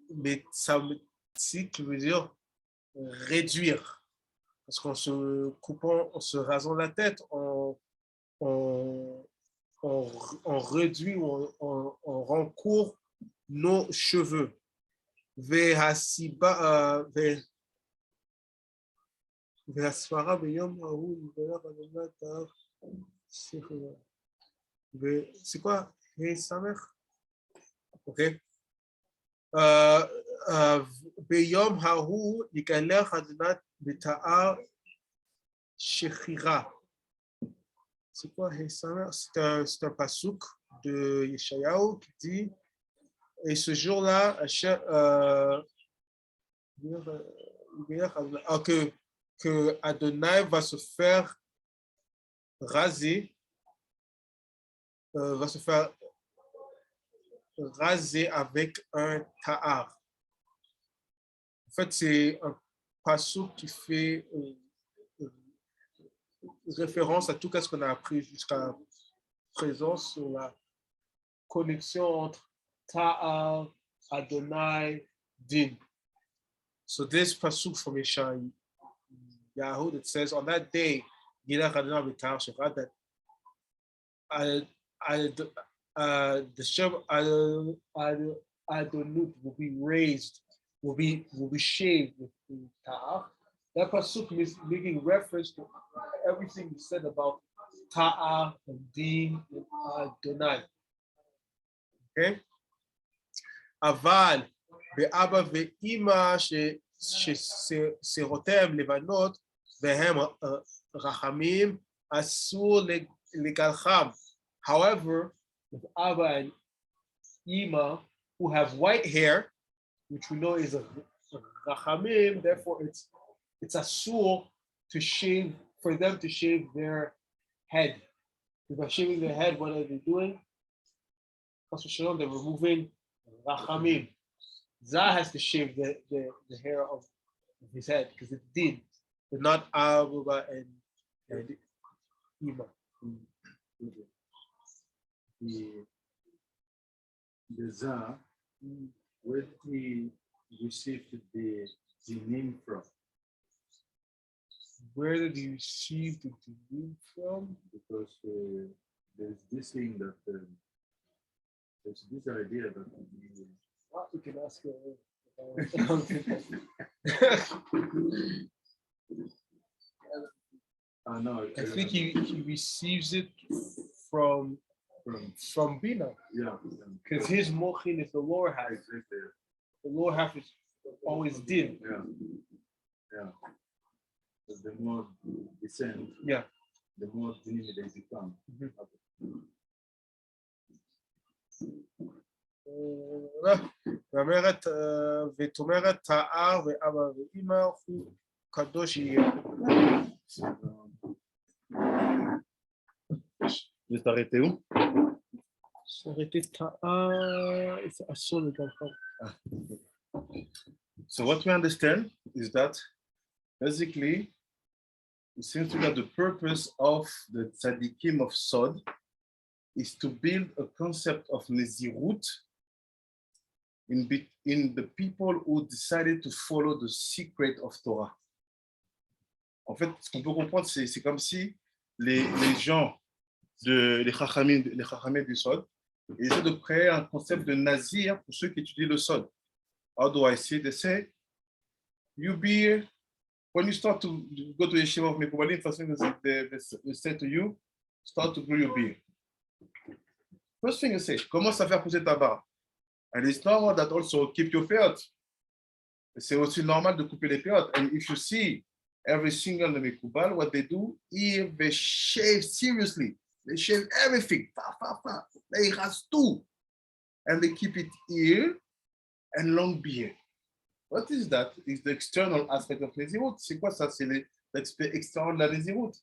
metsamti, qui veut dire réduire. Parce qu'en se coupant, en se rasant la tête, on réduit ou on rend court nos cheveux. והסברה ביום ההוא יתברך אדוני תאר שכרה. c'est quoi? סמך? אוקיי. ביום ההוא יגלח אדוני בתאר שכירה. C'est quoi? C'est un pasuk de Yeshayahu qui dit. Et ce jour-là, que Adonai va se faire raser, avec un ta'ar. En fait, c'est un pasuk qui fait référence à tout ce qu'on a appris jusqu'à présent sur la connexion entre Ta'ar, Adonai, Din. So this pasuk from Yeshayahu that says, on that day, that the Shem Adonut will be raised, will be shaved with Ta'ar. That pasuk is making reference to everything you said about Ta'ar and Din and Adonai. Okay? אבל באבא ואימא ששערותיהם לבנות והם רחמים אסור לגלחם. However, with Abba and Ima who have white hair, which we know is a rachamim, therefore it's asur to shave, for them to shave their head. If by shaving their head, what are they doing? They're removing Rachamim. Zah has to shave the hair of his head because it did, but not Abba and Ima. The Zah, where did he receive the name from? Where did he receive the name from? Because there's this thing that there's this idea that we can ask her. No, I think he receives it from Bina. Yeah. Because his mochin is the lower half. Exactly. The lower half is always din. Yeah. The more descent. Yeah. devons obtenir les diplômes. ואומרת, ותאמרת האב ואבא ואמא הוא קדוש יהיה. Je vais t'arrêter où? s'arrêter טעה, זה אסור לדעתך. So what we understand is that basically it seems to be that the purpose of the tzaddikim of Sod is to build a concept of Nezirut in the people who decided to follow the secret of Torah. En fait, ce qu'on peut comprendre, c'est comme si les gens, les Chachamim du Sod, ils essaient de créer un concept de Nazir pour ceux qui étudient le Sod. How do I see? They say, you be, when you start to go to the yeshiva of Mekubalim, first thing they say to you, start to grow your beard. First thing you say, commence à faire pousser ta barbe. And it's normal that also keep your beard. C'est aussi normal de couper les périodes. And if you see every single Mekubal, what they do, they shave seriously. They shave everything. They rase tout. And they keep it here and long beard. What is that? It's the external aspect of Nezirut. C'est quoi ça? C'est l'aspect extérieur de la Nezirut.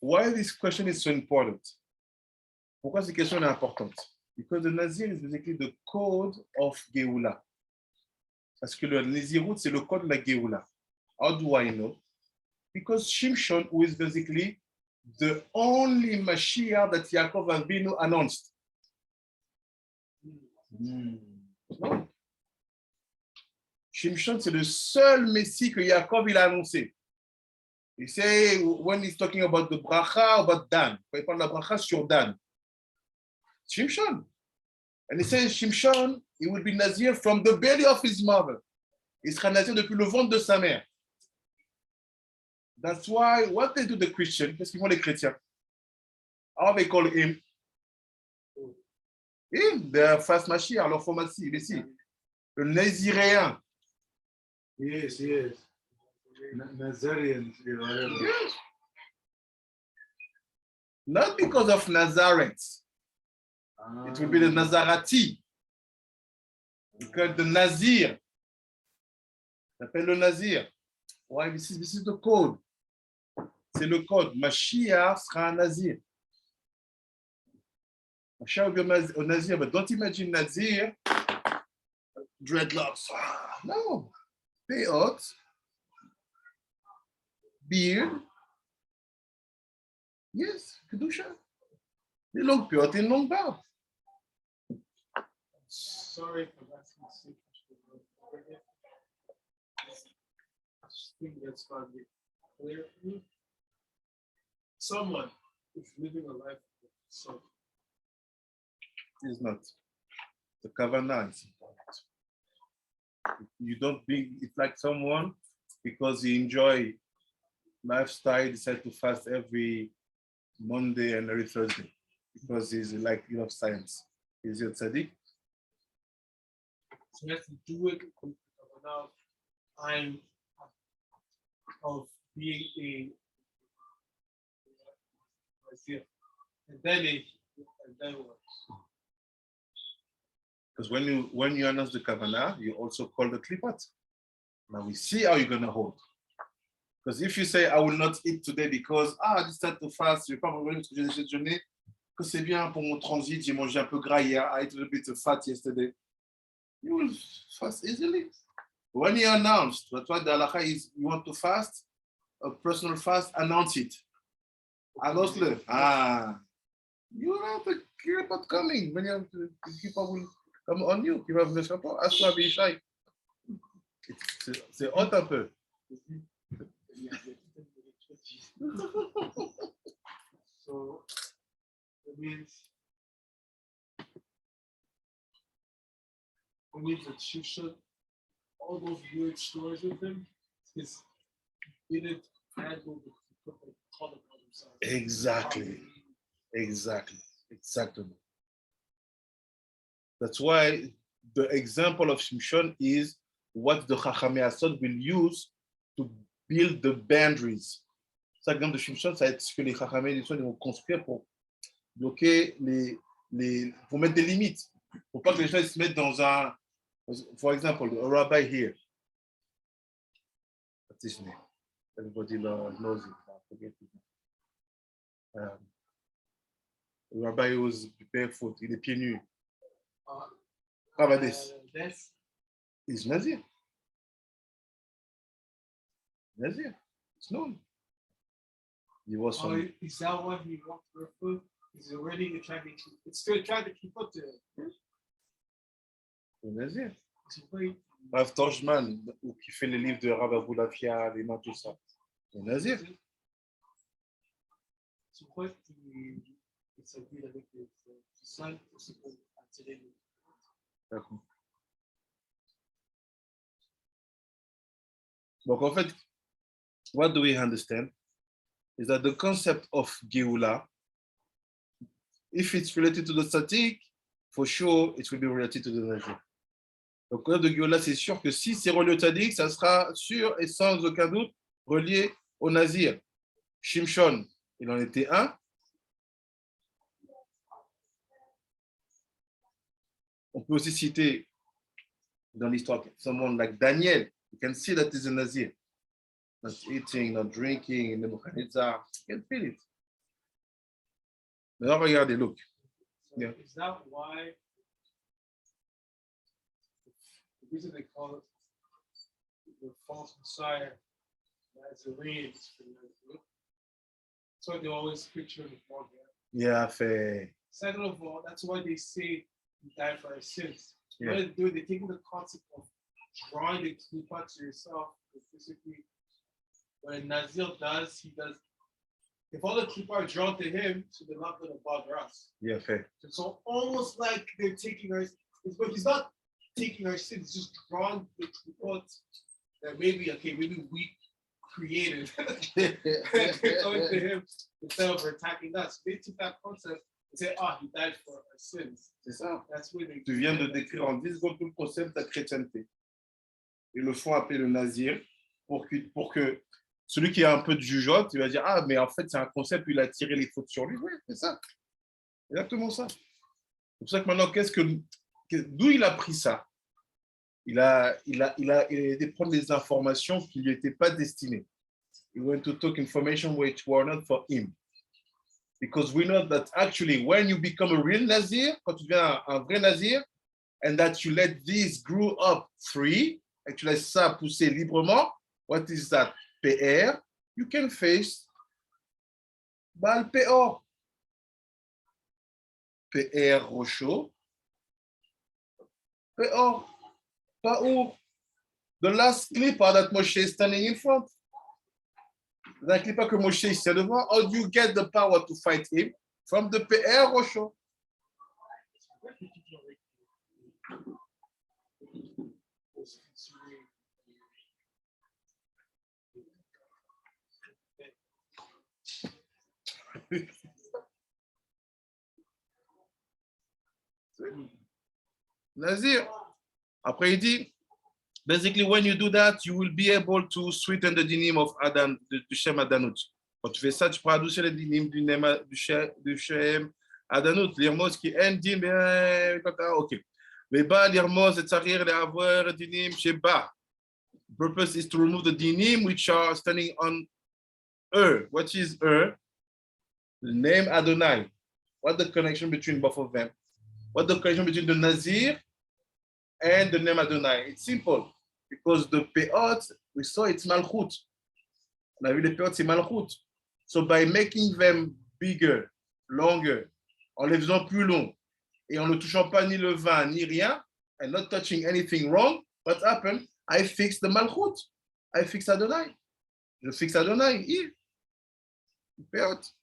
Why this question is so important? Pourquoi cette question est importante? Because the Nazir is basically the code of Geoula. Parce que le Nezirut, c'est le code de la Geoula. How do I know? Because Shimshon, who is basically the only Mashiach that Yaakov Avinu announced. No. Shimshon, c'est le seul Messie que Yaakov il a annoncé. Il sait, when he's talking about the bracha, about Dan, quand il parle de la bracha sur Dan. Shimshon. And he says, Shimshon, he will be Nazir from the belly of his mother. Il sera Nazir depuis le ventre de sa mère. That's why, what they do, the Christians, qu'est-ce qu'ils font les chrétiens? How they call him? Him, the first Mashiach, leur formatie, ici. Le Naziréen. Yes, yes. Nazarian. Yes. Not because of Nazareth. It will be the Nazarati. Because the Nazir. S'appelle le Nazir. Why? This is the code. C'est le code. Mashiach sera un Nazir. Mashiach will be a Nazir, but don't imagine Nazir, dreadlocks. No. Peot, beard. Yes, Kedusha. Les longues peot et une longue barbe. Sorry for asking I think that's going to be clear for me. Someone is living a life of so. It's not. The kavanah is important. You don't be, it's like someone, because he enjoy lifestyle, decide to fast every Monday and every Thursday, because he's like, you know, science. Is it tzaddik? So you have to do it with enough time of being a and then what? Because when you announce the kavanah, you also call the klipat. Now we see how you're gonna hold. Because if you say I will not eat today because I decided to fast, je vais pas manger parce que j'ai déjeuné, que c'est bien pour mon transit, j'ai mangé un peu gras hier, I ate a little bit of fat yesterday. You will fast easily. When you announce, that's why the halacha is you want to fast, a personal fast, announce it. Annonce-le. You don't have to care about coming. When you have to, people will come on you. Qui va venir sur toi. Assois, Bishai. C'est hot un peu. So it means that you should all those weird stories with him is he didn't handle the color on himself. Exactly. That's why the example of Shimshon is what the Chachamei Asod will use to build the boundaries. Ça, l'exemple de Shimshon, ça va être ce que les Chachamim ils vont construire pour bloquer pour mettre des limites. Pour pas que les gens se mettent dans un, for example, a rabbi here. What's his name? Everybody knows it. I forget it. A rabbi who's barefoot, il est pieds nus. Rabadis. He's Nazir. Nazir. It's known. He was from, Is that why he walked barefoot? He's already trying to keep, it's still trying to keep up to it. Nazir. Rav Torjman, qui fait les livres de Rav Aboulafia, les mains, tout ça. C'est Nazir. C'est pourquoi il s'habille avec des salles aussi pour attirer les. D'accord. Donc en fait, what do we understand is that the concept of Geula, if it's related to the static, for sure it will be related to the Nazir. Donc, le concept de Geula, c'est sûr que si c'est relié au tzaddik, ça sera sûr et sans aucun doute relié au Nazir. Shimshon, il en était un. On peut aussi citer dans l'histoire someone like Daniel. You can see that he's a Nazir. Not eating, not drinking, Nebuchadnezzar. You can feel it. Maintenant, regardez, look. So yeah. Is that why the reason they call it the false Messiah Nazarenes? That's why they always picture him more there. Yeah, fait. Second of all, that's why they say he died for our sins. Yeah. What they do, they take the concept of drawing the klipa to yourself. Physically, when Nazir does, he does. If all the klipa are drawn to him, so they're not going to bother us. Yeah, fait. So almost like they're taking our, but he's not taking our sins, just drawing the klipa that maybe we created going to him instead of attacking us. They took that concept and say, he died for our sins. C'est ça. That's where they. Tu viens de décrire en 10 secondes tout le concept de la chrétienté. Ils le font appeler le Nazir pour que celui qui a un peu de jugeote, il va dire mais en fait c'est un concept où il a tiré les fautes sur lui. Oui, c'est ça. Exactement ça. C'est pour ça que maintenant, d'où il a pris ça? Il a été prendre des informations qui ne lui étaient pas destinées. He went to talk information which were not for him. Because we know that actually when you become a real Nazir, quand tu deviens un vrai Nazir, and that you let this grow up free, et que tu laisses ça pousser librement, what is that? PR, you can face Baal Peor. PR Rocho, Peor, Paour. The last clip that Moshe is standing in front. The clip que Moshe is devant, how do you get the power to fight him? From the PR Rocho. Nazir. Après, il dit, basically, when you do that, you will be able to sweeten the dinim of Adam, du Shem Adanut. Quand tu fais ça, tu pourras adoucir le dinim du Shem Adanut. L'irmos qui est dim, ok. Mais ba l'irmos et tsarir le avoir dinim sheba. The purpose is to remove the dinim which are standing on What is The name Adonai. What's the connection between both of them? What's the connection between the Nazir and the name Adonai? It's simple. Because the peot, we saw it's Malchut. On a vu les peot, c'est Malchut. So by making them bigger, longer, en les faisant plus longs, et en ne touchant pas ni le vin, ni rien, and not touching anything wrong, what happened? I fix the Malchut. I fix Adonai. Je fixe Adonai here. Peot.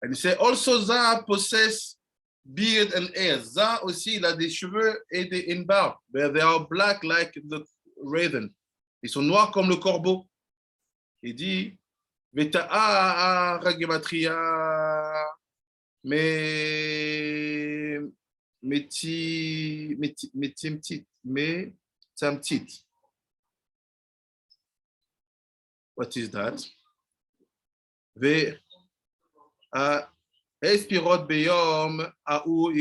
And he said, also Za possess beard and hair. Za aussi, il a des cheveux et une barbe. But they are black like the raven. Ils sont noirs comme le corbeau. Il dit, Veta'a ragematria, mais tamtit. What is that? והספירות ביום ההוא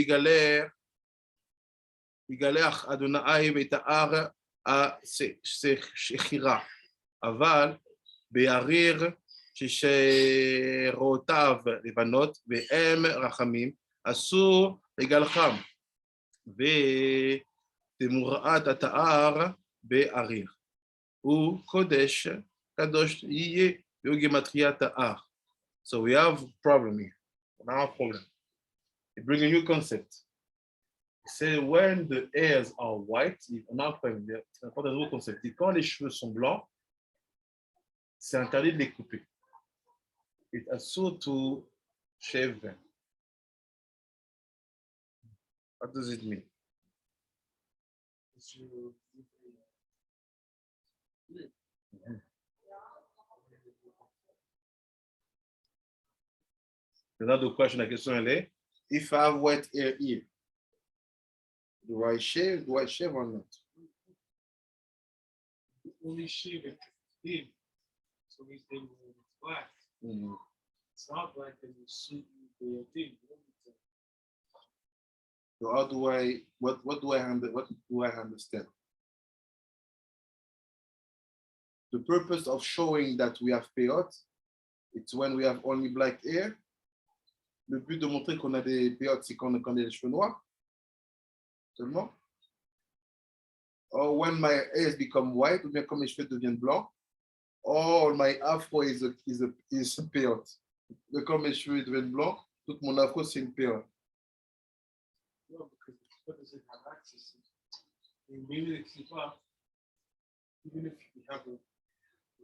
יגלח אדוני ויתאר השכירה, אבל ביריר ששרותיו לבנות והם רחמים, אסור לגלחם, ותמורת התאר בעריר. הוא קודש, קדוש יהיה, והוא גימטריה תאר. So we have a problem here. Now a problem. It brings a new concept. It says when the hairs are white, on a un problème. C'est un nouveau concept. Et quand les cheveux sont blancs, c'est interdit de les couper. It's asur to shave them. What does it mean? Another question, la question elle est, if I have wet hair here, do I shave or not? Only shave it thin. So we think it's black. It's not black and you suit the thing. So how do I, what do I understand? The purpose of showing that we have peyot, it's when we have only black hair. Le but de montrer qu'on a des peyot, c'est quand on a des cheveux noirs seulement. Or when my hairs become white, ou bien quand mes cheveux deviennent blancs, or my afro is a peyot. Mais quand mes cheveux deviennent blancs, tout mon afro c'est une peyot. No, because what does it have access to? Maybe the klipa, even if you have a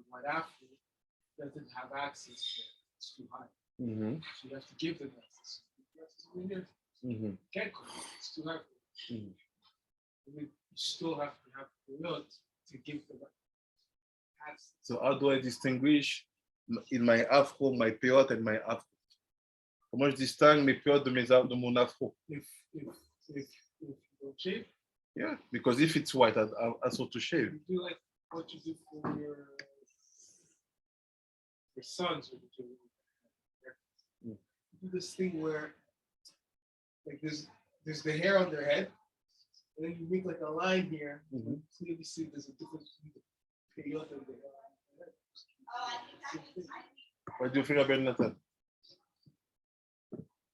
white afro, doesn't have access to it. It's too high. So you have to give them access. You can't go. It's too high. You still have to have the note to give them access. So how do I distinguish in my afro, my peyot and my afro? Comment je distingue mes peyotes de mon afro? If you don't shave? Yeah, because if it's white, I also to shave. You do like what you do for your sons. You do this thing where like there's the hair on their head, and then you make like a line here. So you see there's a difference between the peyote and the hair on their head. What do you think about Nathan?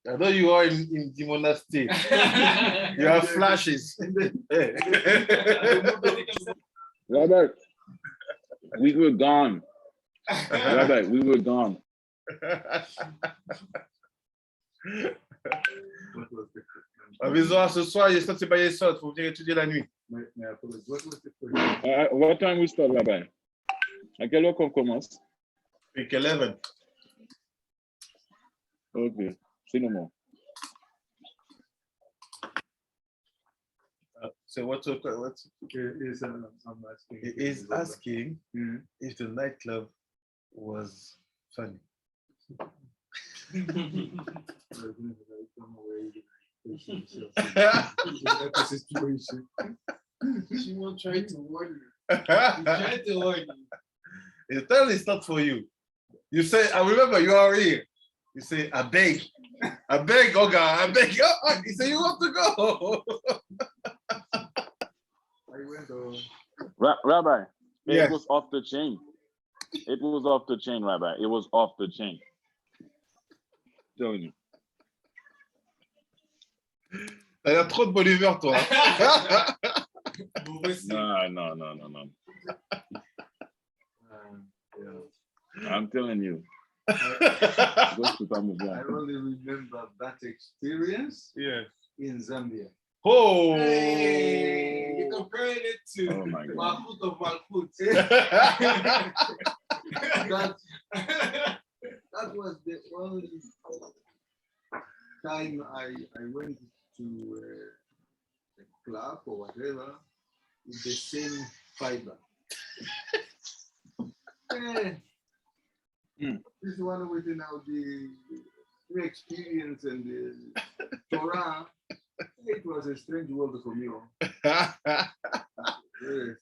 I know you are in Dimona State. You have flashes. Robert, we were gone. Robert, we were gone. Avisons ce soir, il est pas il faut venir étudier la nuit. What time we start, Rabbi? À quelle heure qu'on commence? Week 11. Okay, c'est no more. So what's I'm asking. he is asking if the nightclub was funny. She won't try to warn you. She tried to warn you. It's not for you. You say, I remember you are here. You say, I beg, Oga, I beg. Oh, you say you want to go. I went on. Rabbi, Yes. It was off the chain. It was off the chain, Rabbi. It was off the chain. Telling you. Il y a trop de bonne humeur, toi. No. I'm telling you. I only remember that experience in Zambia. Oh! Hey, you're comparing it to Oh my God. Malchut of Malchut. That was the only time I went to a club or whatever with the same fiber. This one with the new experience and the Torah. It was a strange world for me.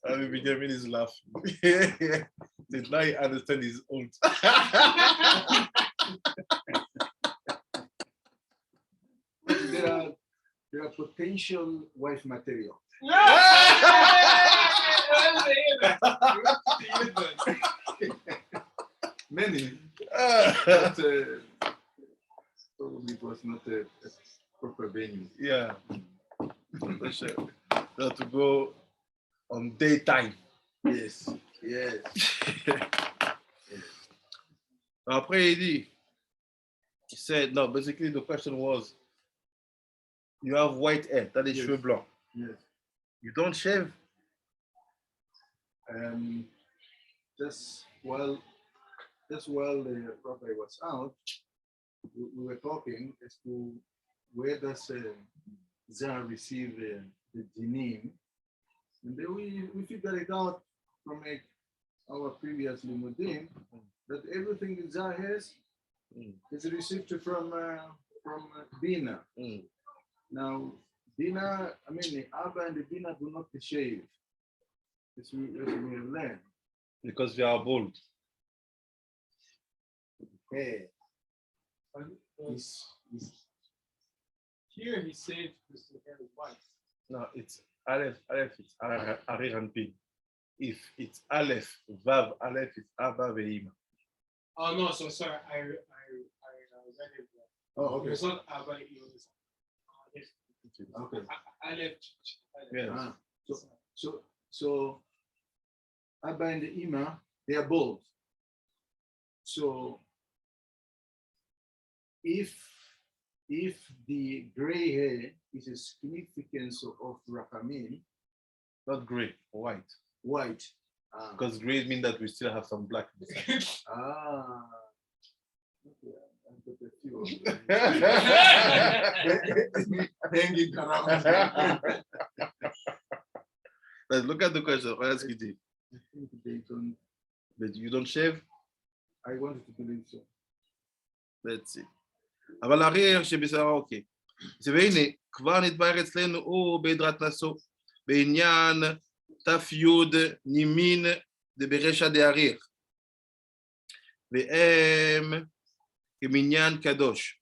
Benjamin is laughing. Did now he understand his own. There are potential wife material. Many. But, probably it was not a proper venue. Yeah. For sure. Not to go on daytime. Yes, yes. Après, he said, no, basically the question was, you have white hair, t'as des Yes. cheveux blancs. Yes. You don't shave? Just while the prophet was out, we were talking as to where does Zah receive the dinim, and then we figured it out from our previous limudim that everything that Zah has is received from Bina. Now, Bina, I mean, the Abba and the Bina do not shave. As we have learned. Because they are bald. Hey, Here he said this hair is white. No, it's Aleph, it's Arir and Pin. If it's Aleph, Vav, Aleph, it's Abba, Ve'ima. Oh no, so sorry, I read it wrong. Oh, okay. It's not Abba, it was Okay. Aleph. Yes. So Abba and the Ima, they are bold. So if the gray hair is a significance of Rachamim, Not gray, white. white. Because gray means that we still have some black. Okay, I've got a few of them. Hanging around. Let's look at the question. What else you did? I think they don't. But you don't shave? I wanted to believe so. Let's see. אבל הריר שבשרה אוקיי. זה והנה, כבר נתבהר אצלנו הוא בעדרת נשוא, בעניין ת"י נימין דברשע דהריר. והם כמניין קדוש.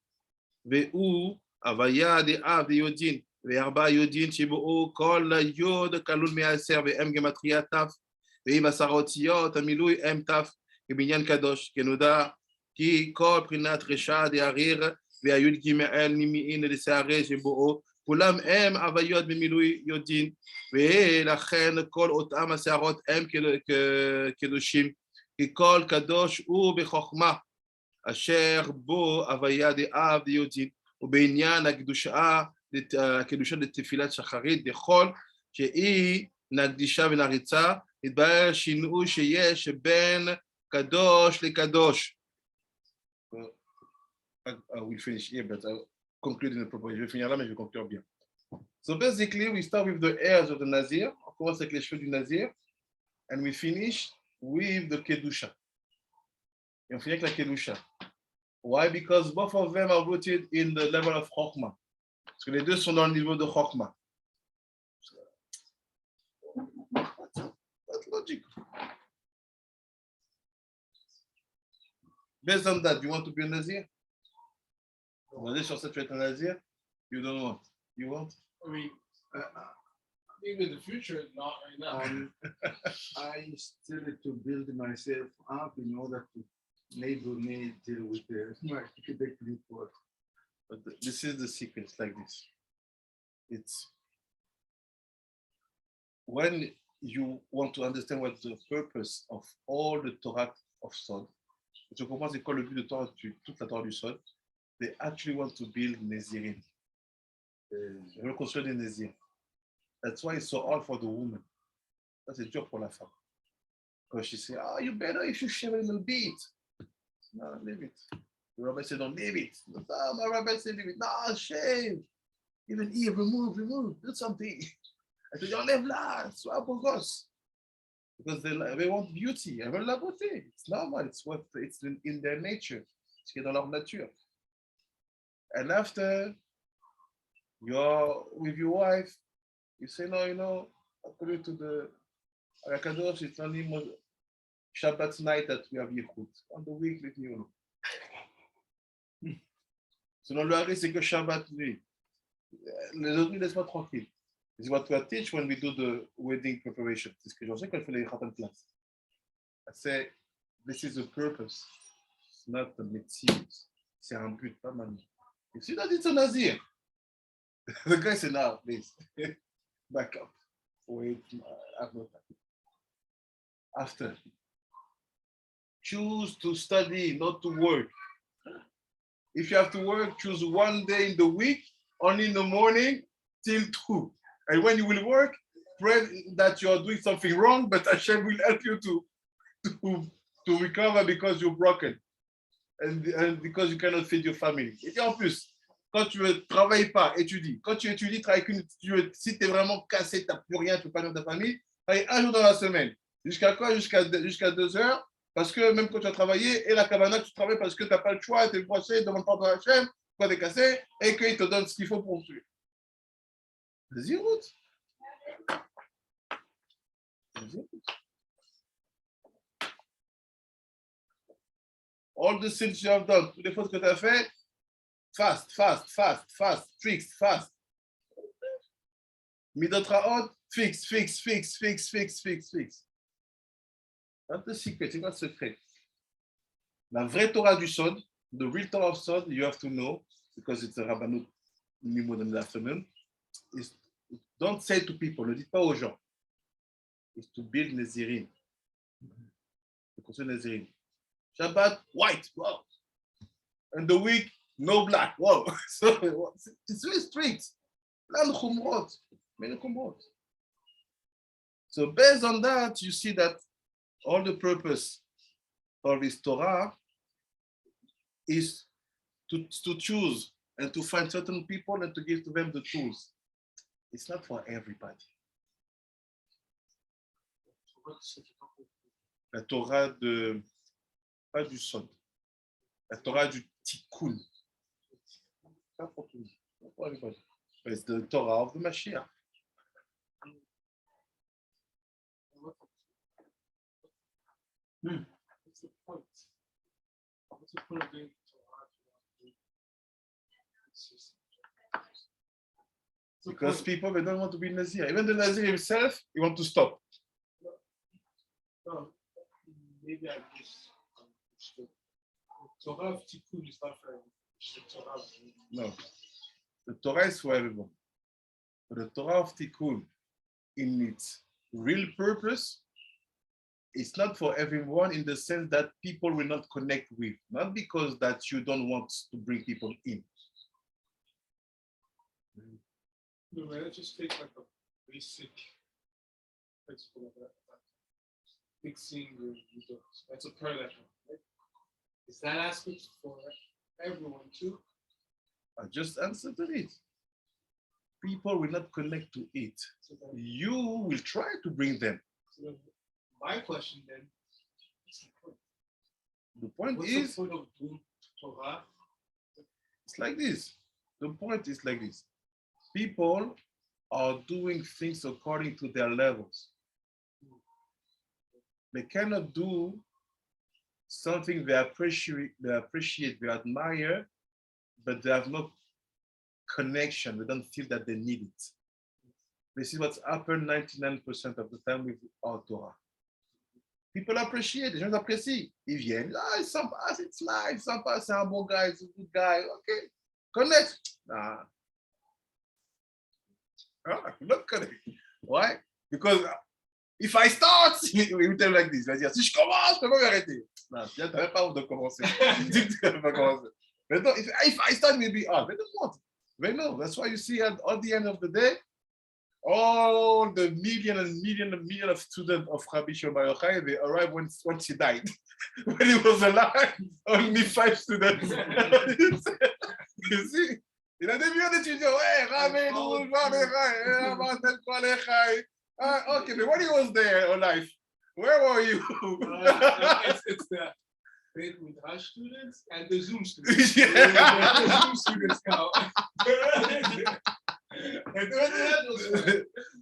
והוא הוויה דאב ויודין, וארבע יודין שבאו כל יוד כלול מעשר, והם גמטריה ת', ועם 10 אותיות המילוי הם ת' כמניין קדוש, כנודע כי כל בחינת רשע דהריר והיוד ג' נימין לשערי שבאו, כולם הם הוויות במילוי יודין, ולכן כל אותם השערות הם קדושים, כי כל קדוש הוא בחוכמה, אשר בו הוויה דאב ויודין, ובעניין הקדושה לתפילת שחרית, בכל שהיא נקדישה ונריצה, התברר שינוי שיש בין קדוש לקדוש. I will finish here, but I'll conclude in the proper. Je vais finir là, mais je vais conclure bien. So basically, we start with the hairs of the Nazir. On commence avec les cheveux du Nazir, and we finish with the Kedusha. Et on finit avec la Kedusha. Why? Because both of them are rooted in the level of Chokhmah. Parce que les deux sont dans le niveau de Chokhmah. That's logical. Based on that, you want to be a Nazir? On est sur ça, tu es un Nazir? You don't want. You want? I mean, maybe in the future, not right now. I still need to build myself up in order to may deal with my academic report. But this is the secret, it's like this. It's when you want to understand what's the purpose of all the Torah of Sod, tu comprends c'est quoi le but de Torah, toute la Torah du Sod, they actually want to build Nazirim. Ils veulent construire des Nazirs. That's why it's so hard for the woman. Ça, c'est dur pour la femme. Because she say, oh, you better if you shave a little bit. No, leave it. The rabbi said, don't leave it. No, my rabbi said, leave it. No, shave. Even Eve, remove, do something. I said, enlève là, sois beau gosse. Because they want beauty. Ils veulent la beauté. It's normal. It's in their nature. Ce qui est dans leur nature. And after you're with your wife, you say, no, according to the Akadosh, it's only Shabbat night that we have Yichud. On the week, let me know. Selon le Hari, c'est que Shabbat nuit. Les autres nuits, laisse-moi tranquille. It's what we teach when we do the wedding preparation. C'est ce que j'enseigne quand je fais les Khatan class. I say, this is the purpose. It's not the mitzvah. C'est un but, pas mal. If you don't, it's a Nazir. The guy said, no, please. Back up. Wait, I have no time. After. Choose to study, not to work. If you have to work, choose one day in the week, only in the morning till 2. And when you will work, pray that you are doing something wrong, but Hashem will help you to recover because you're broken and because you cannot feed your family. Et en plus, quand tu ne travailles pas, étudie. Quand tu étudies, travaille si tu es vraiment cassé, tu n'as plus rien, tu ne peux pas nourrir ta famille, travaille un jour dans la semaine. Jusqu'à quoi? Jusqu'à 2 heures. Parce que même quand tu as travaillé, et la cabana, tu travailles parce que tu n'as pas le choix, tu es brossé, demande pardon à Hachem, pourquoi tu es cassé, et qu'il te donne ce qu'il faut pour tuer. Vas-y, route. All the sins you have done, toutes les fautes que tu as fait, fast, tricks, fast. Midot Raot, fix. That's the secret, c'est quoi le secret? La vraie Torah du Sod, the real Torah of Sod, you have to know, because it's a Rabbanut Limud in the afternoon, is don't say to people, ne dites pas aux gens, is to build Nazirim. To construire Nazirim. Shabbat, white, wow. And the week, no black, wow. So it's very strict. Many chumrot. So based on that, you see that all the purpose of this Torah is to choose and to find certain people and to give to them the tools. It's not for everybody. La Torah pas du Sod, la Torah du Tikkun. Not for everybody. But it's the Torah of the Mashiach. What's the point? What's the point of doing Torah? Because people, they don't want to be Nazir. Even the Nazir himself, he wants to stop. No, maybe I just understood. Torah of Tikkun is not for Torah. No. The Torah is for everyone. But the Torah of Tikkun, in its real purpose, it's not for everyone in the sense that people will not connect with. Not because that you don't want to bring people in. No, let's just take like a basic principle of that. Fixing the results. That's a paradigm, right? Is that aspect for everyone too? I just answered to it. People will not connect to it. So then, You will try to bring them. so then my question then, what's the point? The point What's is, the point of doing Torah? it's like this. The point is like this. People are doing things according to their levels. They cannot do something they appreciate, they admire, but they have no connection. They don't feel that they need it. This is what's happened 99% of the time with our Torah. People appreciate, les gens apprécient. Ils viennent, it's sympa, it's nice, sympa, c'est un bon gars, it's a good guy, okay. Connect. Nah. Not connect. Why? Because if I start, we will tell like this. Il va dire, si je commence, je peux pas m'arrêter. Non, tu n'as pas honte de commencer. Tu ne peux pas commencer. Maintenant, if I start, maybe, they don't want it. They know. That's why you see at the end of the day, all the million of students of Rabbi Shimon Bar Yochai, they arrived once he died. When he was alive, only 5 students. You see? Il a des millions d'étudiants. Hey, Rabbi, okay, but when he was there alive, where were you? It's the Midrash students and the Zoom students. Yeah. The Zoom students now.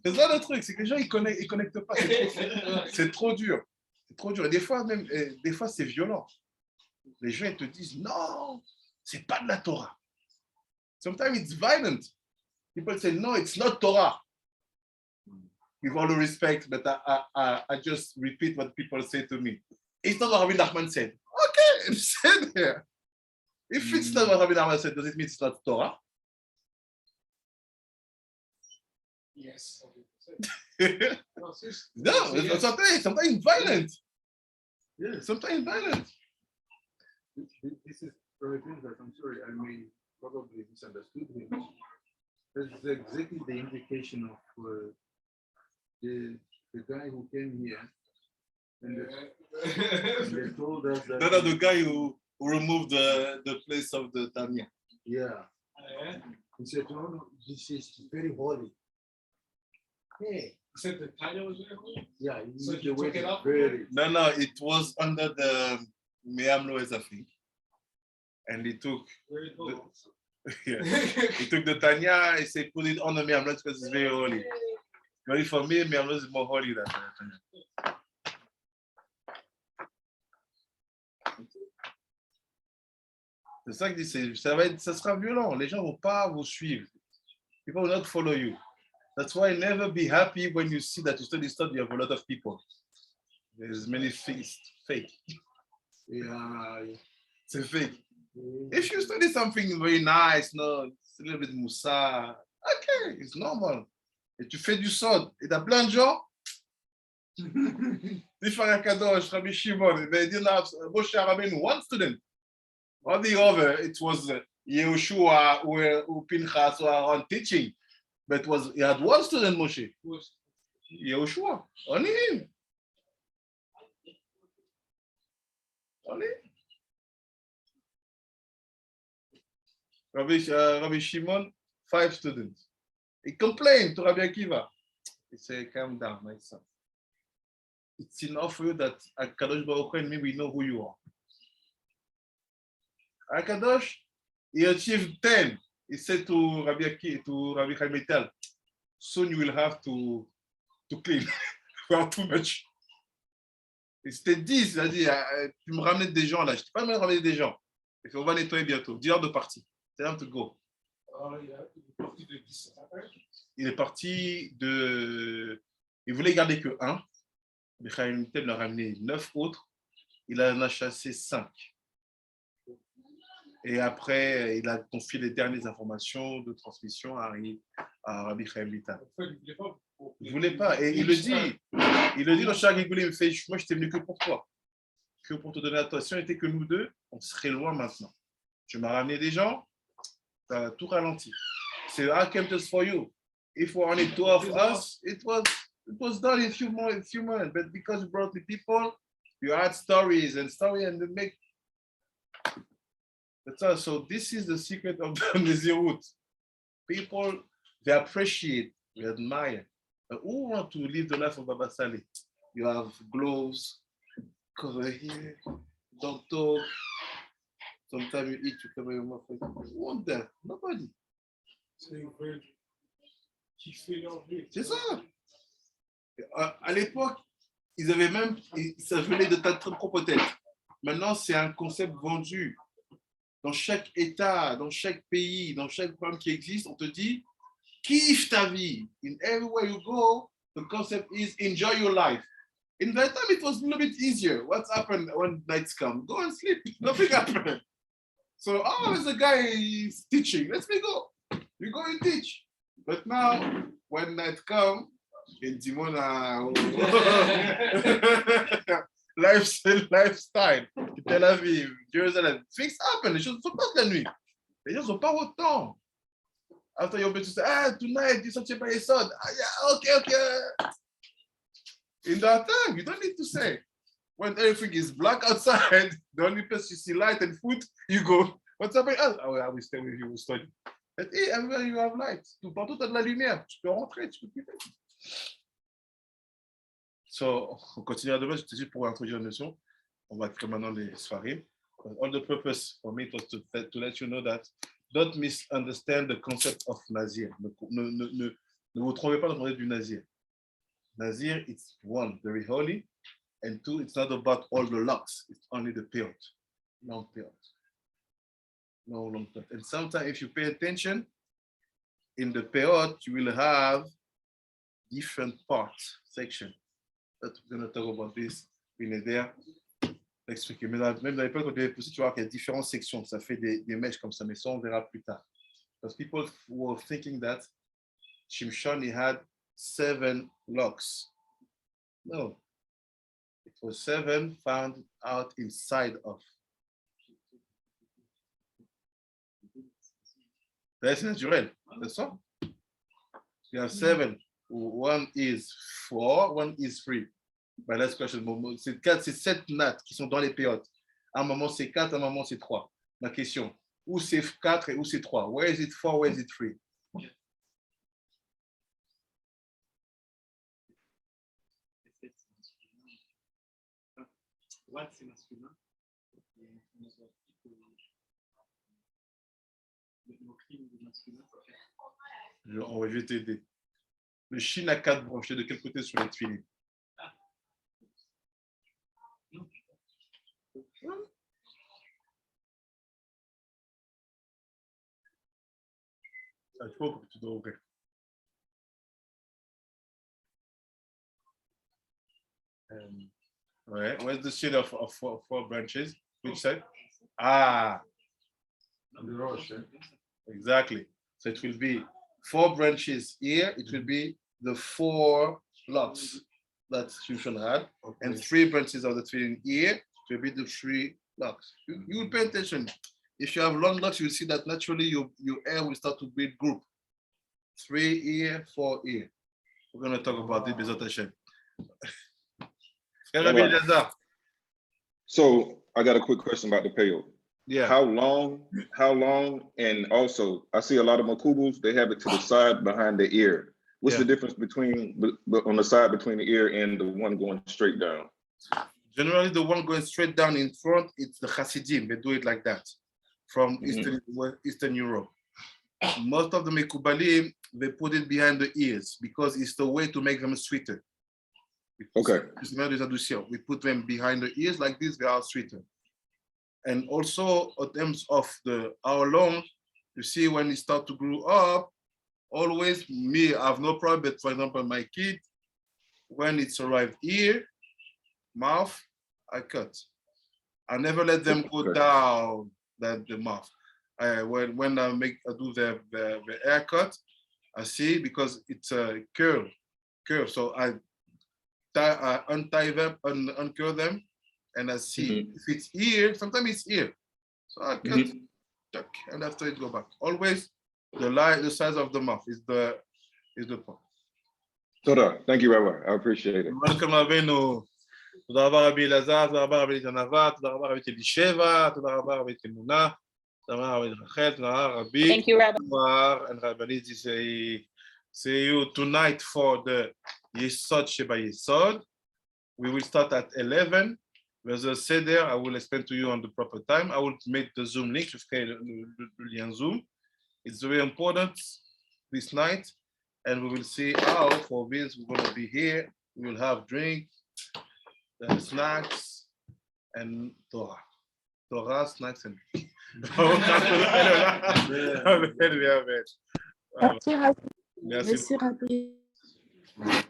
C'est ça le truc, c'est que les gens ils connectent pas, c'est trop dur. C'est trop dur. Et des fois, même, des fois, c'est violent. Les gens, ils te disent, non, c'est pas de la Torah. Sometimes it's violent. People say, no, it's not Torah. With all the respect, but I just repeat what people say to me. It's not what Rabbi Nachman said. Okay, it's said there. If it's not what Rabbi Nachman said, does it mean it's not Torah? Yes. No, sometimes violent. Yeah, sometimes violent. This is probably that I'm sorry, I may probably misunderstood him. That's exactly the indication of the guy who came here and they told us that. No, the guy who removed the place of the Tanya. Yeah. He said, no, this is very holy. Hey. You said the Tanya was very holy? Yeah, So used you the took word it out? very. No, it was under the Me'am Loez, I think. And he took Very holy. yeah. He took the Tanya, he said, put it on the Me'am Loez because it's very holy. But for me, Me'am Loez is more holy than the Tanya. C'est ça que je dis, ça sera violent. Les gens ne vont pas vous suivre. People will not follow you. That's why never be happy when you see that you study, you have a lot of people. There's many things fake. Yeah. C'est fake. If you study something very nice, no, it's a little bit moussa, okay, it's normal. Et tu fais du sod, et t'as plein de gens. Different Kadosh, Rabbi Shimon, they didn't have Moshe Rabbeinu, one student. All the other, it was Yehoshua or Pinchas or Aaron teaching. But he had one student, Moshe. Yehoshua. Only him. Only him. Rabbi Shimon, 5 students. He complained to Rabbi Akiva. He said, calm down, my son. It's enough for you that Kadosh Baruch Hu and me, we know who you are. Akadosh, he achieved 10. He said to Rabbi HiMitsvot, soon you will have to clean. You have too much. Et c'était 10, il a dit, tu me ramènes des gens là. Je ne t'ai pas ramener des gens. Et on va nettoyer bientôt. 10 heures de partie. C'est time to go. Il est parti de. Il voulait garder que 1. Mais HiMitsvot l'a ramené 9 autres. Il en a chassé 5. Et après, il a confié les dernières informations de transmission à Rabbi HiMitsvot. Il ne voulait pas. Et il le dit dans Shaar HiMitsvot, il fait, moi, je t'ai venu que pour toi. Que pour te donner l'attention, était que nous deux, on serait loin maintenant. Tu m'as ramené des gens, tu as tout ralenti. C'est I came just for you. If we only 2 of us, it was done in a few months. But because you brought the people, you had stories and they make. That's all. So this is the secret of the Nazirut. People, they appreciate, they admire. Who want to live the life of Baba Saleh? You have gloves, cover here, don't talk. Sometimes you eat, you cover your mouth. Who want that? Nobody. C'est ça. À l'époque, ils avaient même, ça venait de ta propre tête. Maintenant, c'est un concept vendu. Dans chaque État, dans chaque pays, dans chaque programme qui existe, on te dit, kiffe ta vie. In everywhere you go, the concept is enjoy your life. In that time, it was a little bit easier. What's happened when nights come? Go and sleep. Nothing happened. So, there's a guy is teaching. Let me go. You go and teach. But now, when night come, in Dimona, lifestyle, Tel Aviv, Jerusalem, things happen. Les choses ne sont pas de la nuit. Les gens ne sont pas autant. After you're to say, tonight, you such a by son. Yeah, okay. In that time, you don't need to say. When everything is black outside, the only place you see light and food, you go, what's happening? I will stay with you, we'll study. But everywhere you have light. Partout, tu as de la lumière. Tu peux rentrer, tu peux quitter. So, on continue à demain. Je te dis pour introduire la notion. On va créer maintenant les Sfarim. All the purpose for me was to let you know that don't misunderstand the concept of Nazir. Ne vous trompez pas dans le concept du Nazir. Nazir, it's one, very holy. And 2, it's not about all the locks. It's only the period, long period. No long period. And sometimes if you pay attention, in the period, you will have different parts, section. But we're going to talk about this in there. Expliquer. Mais même dans l'époque, quand tu avais poussé, tu vois qu'il y a différentes sections. Ça fait des mèches comme ça, mais ça, on verra plus tard. Because people were thinking that Shimshon had 7 locks. No. It was 7 found out inside of. That's natural. That's all. You have 7. 1 is 4, 1 is 3. But let's question. C'est 7 nattes qui sont dans les périodes. À un moment, c'est 4, à un moment, c'est 3. Ma question, où c'est 4 et où c'est 3? Where is it 4, where is it 3? Droite, c'est masculin. Le crime de masculin, On va juste t'aider. Le shin a 4 branches. De quel côté sur les tefilin? Ah, je crois que tu dois ouvrir. Ouais. Where's the shin of 4 branches? Which side? Ah. The rosh, Exactly. So it will be 4 branches here. It will be the 4 locks that Shimshon had, and 3 branches of the tefillin here. It will be the 3 locks. You will pay attention. If you have long locks, you will see that naturally your hair will start to build group. 3 here, 4 here. We're going to talk about this Bezat Hashem. So I got a quick question about the payout. Yeah. How long, and also I see a lot of makubals, they have it to the side behind the ear. What's the difference between on the side between the ear and the one going straight down? Generally, the one going straight down in front, it's the Hasidim. They do it like that from Eastern Europe. Most of the Mekubalim, they put it behind the ears because it's the way to make them sweeter. Okay. We put them behind the ears like this, they are sweeter. And also, in terms of our long, you see when it start to grow up, always me, I have no problem, but for example, my kid, when it's arrived ear, mouth, I cut. I never let them go down the mouth. When I do the haircut, I see because it's a curve. So I untie them, uncurl them, and I see if it's ear. Sometimes it's ear. So I cut, tuck, and after it go back. Always the size of the mouth is the point. Thank you, Rabbi. I appreciate it. Welcome, Avenu. תודה רבה רבי אלעזר, תודה רבה רבי ענווה, תודה רבה רבי אלישבע, תודה רבה רבי אמונה, תודה רבה רבי רחל, תודה רבה רבי. Thank you, Rabbi. And Rabbi Nizzi see you tonight for the Yesod Sheba Yesod. We will start at 11. There's a seder. I will explain to you on the proper time. I will make the Zoom link. Je ferai le lien Zoom. It's very important this night. And we will see how for this we're going to be here. We will have drink, snacks, and Torah. Torah, snacks, and Merci, Rabbi. Merci. Merci, Rabbi.